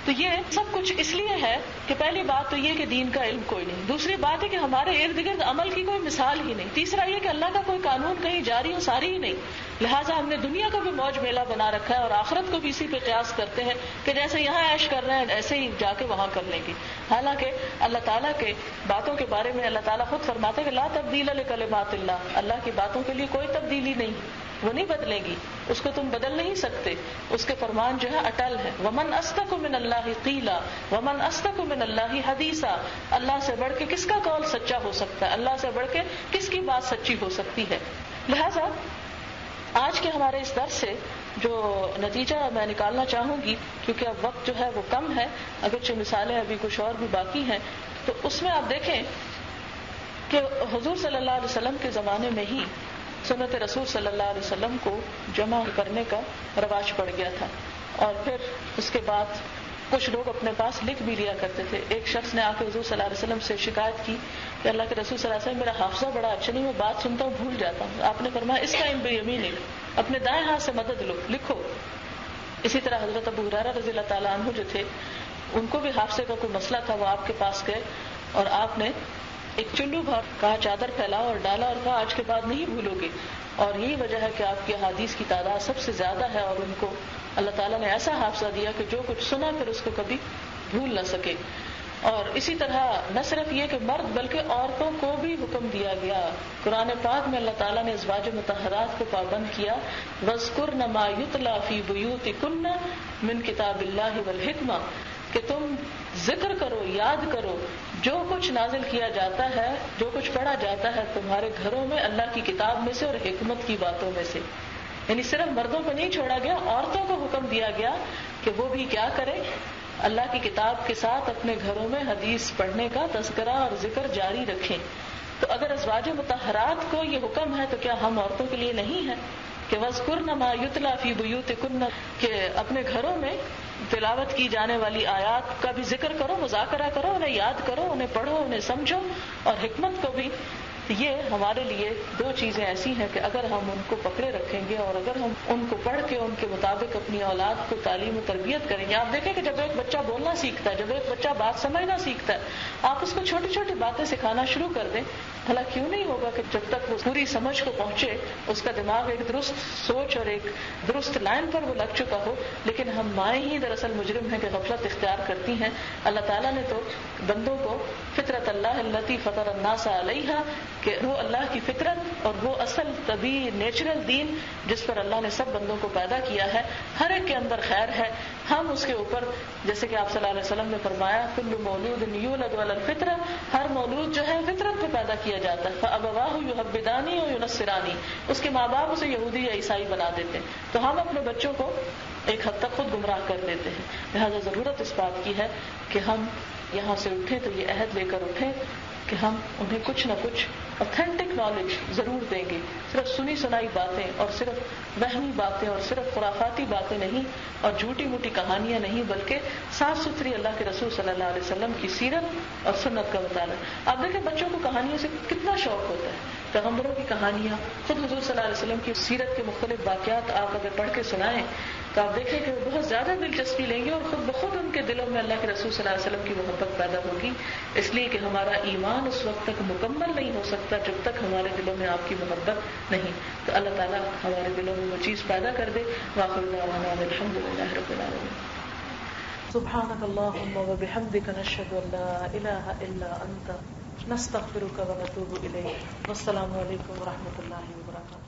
تو یہ سب کچھ اس لیے ہے کہ پہلی بات تو یہ کہ دین کا علم کوئی نہیں، دوسری بات ہے کہ ہمارے ارد گرد عمل کی کوئی مثال ہی نہیں، تیسرا یہ کہ اللہ کا کوئی قانون کہیں جاری و ساری ہی نہیں. لہٰذا ہم نے دنیا کو بھی موج میلہ بنا رکھا ہے اور آخرت کو بھی اسی پہ قیاس کرتے ہیں کہ جیسے یہاں عیش کر رہے ہیں ایسے ہی جا کے وہاں کر لیں گے. حالانکہ اللہ تعالیٰ کے باتوں کے بارے میں اللہ تعالیٰ خود فرماتے ہیں کہ لا تبدیل لکلمات اللہ، اللہ کی باتوں کے لیے کوئی تبدیلی نہیں، وہ نہیں بدلے گی، اس کو تم بدل نہیں سکتے. اس کے فرمان جو ہے اٹل ہے. ومن اصدق من اللہ قیلا ومن اصدق من اللہ حدیثا، اللہ سے بڑھ کے کس کا قول سچا ہو سکتا ہے، اللہ سے بڑھ کے کس کی بات سچی ہو سکتی ہے. لہذا آج کے ہمارے اس درس سے جو نتیجہ میں نکالنا چاہوں گی، کیونکہ اب وقت جو ہے وہ کم ہے، اگرچہ مثالیں ابھی کچھ اور بھی باقی ہیں، تو اس میں آپ دیکھیں کہ حضور صلی اللہ علیہ وسلم کے زمانے میں ہی سنت رسول صلی اللہ علیہ وسلم کو جمع کرنے کا رواج پڑ گیا تھا. اور پھر اس کے بعد کچھ لوگ اپنے پاس لکھ بھی لیا کرتے تھے. ایک شخص نے آ کے حضور صلی اللہ علیہ وسلم سے شکایت کی کہ اللہ کے رسول صلی اللہ علیہ وسلم، میرا حافظہ بڑا اچھا نہیں، میں بات سنتا ہوں بھول جاتا ہوں. آپ نے فرمایا اس کا بیمین لکھ، اپنے دائیں ہاتھ سے مدد لو، لکھو. اسی طرح حضرت ابو ہریرہ رضی اللہ تعالیٰ عنہ جو تھے، ان کو بھی حافظے کا کوئی مسئلہ تھا. وہ آپ کے پاس گئے اور آپ نے ایک چلو بھر کہا چادر پھیلاؤ اور ڈالا اور کہا آج کے بعد نہیں بھولو گے. اور یہی وجہ ہے کہ آپ کی احادیث کی تعداد سب سے زیادہ ہے، اور ان کو اللہ تعالیٰ نے ایسا حافظہ دیا کہ جو کچھ سنا پھر اس کو کبھی بھول نہ سکے. اور اسی طرح نہ صرف یہ کہ مرد بلکہ عورتوں کو بھی حکم دیا گیا. قرآن پاک میں اللہ تعالیٰ نے ازواج مطہرات کو پابند کیا، وَاذْكُرْنَ مَا يُتْلَى فِي بُيُوتِكُنَّ مِنْ كِتَابِ اللَّهِ وَالْحِكْمَةِ، کہ تم ذکر کرو، یاد کرو جو کچھ نازل کیا جاتا ہے، جو کچھ پڑھا جاتا ہے تمہارے گھروں میں اللہ کی کتاب میں سے اور حکمت کی باتوں میں سے. یعنی صرف مردوں کو نہیں چھوڑا گیا، عورتوں کو حکم دیا گیا کہ وہ بھی کیا کریں، اللہ کی کتاب کے ساتھ اپنے گھروں میں حدیث پڑھنے کا تذکرہ اور ذکر جاری رکھیں. تو اگر ازواج مطہرات کو یہ حکم ہے تو کیا ہم عورتوں کے لیے نہیں ہے کہ وَاذْكُرْنَ مَا يُتْلَى فِي بُيُوتِكُنَّ، کہ اپنے گھروں میں تلاوت کی جانے والی آیات کا بھی ذکر کرو، مذاکرہ کرو، انہیں یاد کرو، انہیں پڑھو، انہیں سمجھو، اور حکمت کو بھی. یہ ہمارے لیے دو چیزیں ایسی ہیں کہ اگر ہم ان کو پکڑے رکھیں گے اور اگر ہم ان کو پڑھ کے ان کے مطابق اپنی اولاد کو تعلیم و تربیت کریں گے. آپ دیکھیں کہ جب ایک بچہ بولنا سیکھتا ہے، جب ایک بچہ بات سمجھنا سیکھتا ہے، آپ اس کو چھوٹی چھوٹی باتیں سکھانا شروع کر دیں. بھلا کیوں نہیں ہوگا کہ جب تک وہ پوری سمجھ کو پہنچے، اس کا دماغ ایک درست سوچ اور ایک درست لائن پر وہ لگ چکا ہو. لیکن ہم مائیں ہی دراصل مجرم ہیں کہ غفلت اختیار کرتی ہیں. اللہ تعالیٰ نے تو بندوں کو فطرت اللہ التی فطر الناس علیہا، کہ وہ اللہ کی فطرت اور وہ اصل طبی نیچرل دین جس پر اللہ نے سب بندوں کو پیدا کیا ہے، ہر ایک کے اندر خیر ہے. ہم اس کے اوپر، جیسے کہ آپ صلی اللہ علیہ وسلم نے فرمایا کل مولود یولد علی الفطرہ، ہر مولود جو ہے فطرت پہ پیدا کیا جاتا ہے. فابواہ یحودانی و ینصرانی، اس کے ماں باپ اسے یہودی یا عیسائی بنا دیتے ہیں. تو ہم اپنے بچوں کو ایک حد تک خود گمراہ کر دیتے ہیں. لہذا ضرورت اس بات کی ہے کہ ہم یہاں سے اٹھیں تو یہ عہد لے کر اٹھیں کہ ہم انہیں کچھ نہ کچھ اوتھینٹک نالج ضرور دیں گے. صرف سنی سنائی باتیں اور صرف وہمی باتیں اور صرف خرافاتی باتیں نہیں اور جھوٹی موٹی کہانیاں نہیں، بلکہ صاف ستھری اللہ کے رسول صلی اللہ علیہ وسلم کی سیرت اور سنت کا مطالعہ. آپ دیکھیں بچوں کو کہانیوں سے کتنا شوق ہوتا ہے. پیغمبروں کی کہانیاں، خود حضور صلی اللہ علیہ وسلم کی سیرت کے مختلف واقعات آپ اگر پڑھ کے سنائیں تو آپ دیکھیں کہ وہ بہت زیادہ دلچسپی لیں گے اور خود بخود ان کے دلوں میں اللہ کے رسول صلی اللہ علیہ وسلم کی محبت پیدا ہوگی. اس لیے کہ ہمارا ایمان اس وقت تک مکمل نہیں ہو سکتا جب تک ہمارے دلوں میں آپ کی محبت نہیں. تو اللہ تعالیٰ ہمارے دلوں میں وہ چیز پیدا کر دے. وآخر دعوانا الحمد للہ رب العالمین. سبحانک اللہم وبحمدک نشہد ان لا الہ الا انت نستغفرک ونتوب الیک. والسلام علیکم ورحمۃ اللہ وبرکاتہ.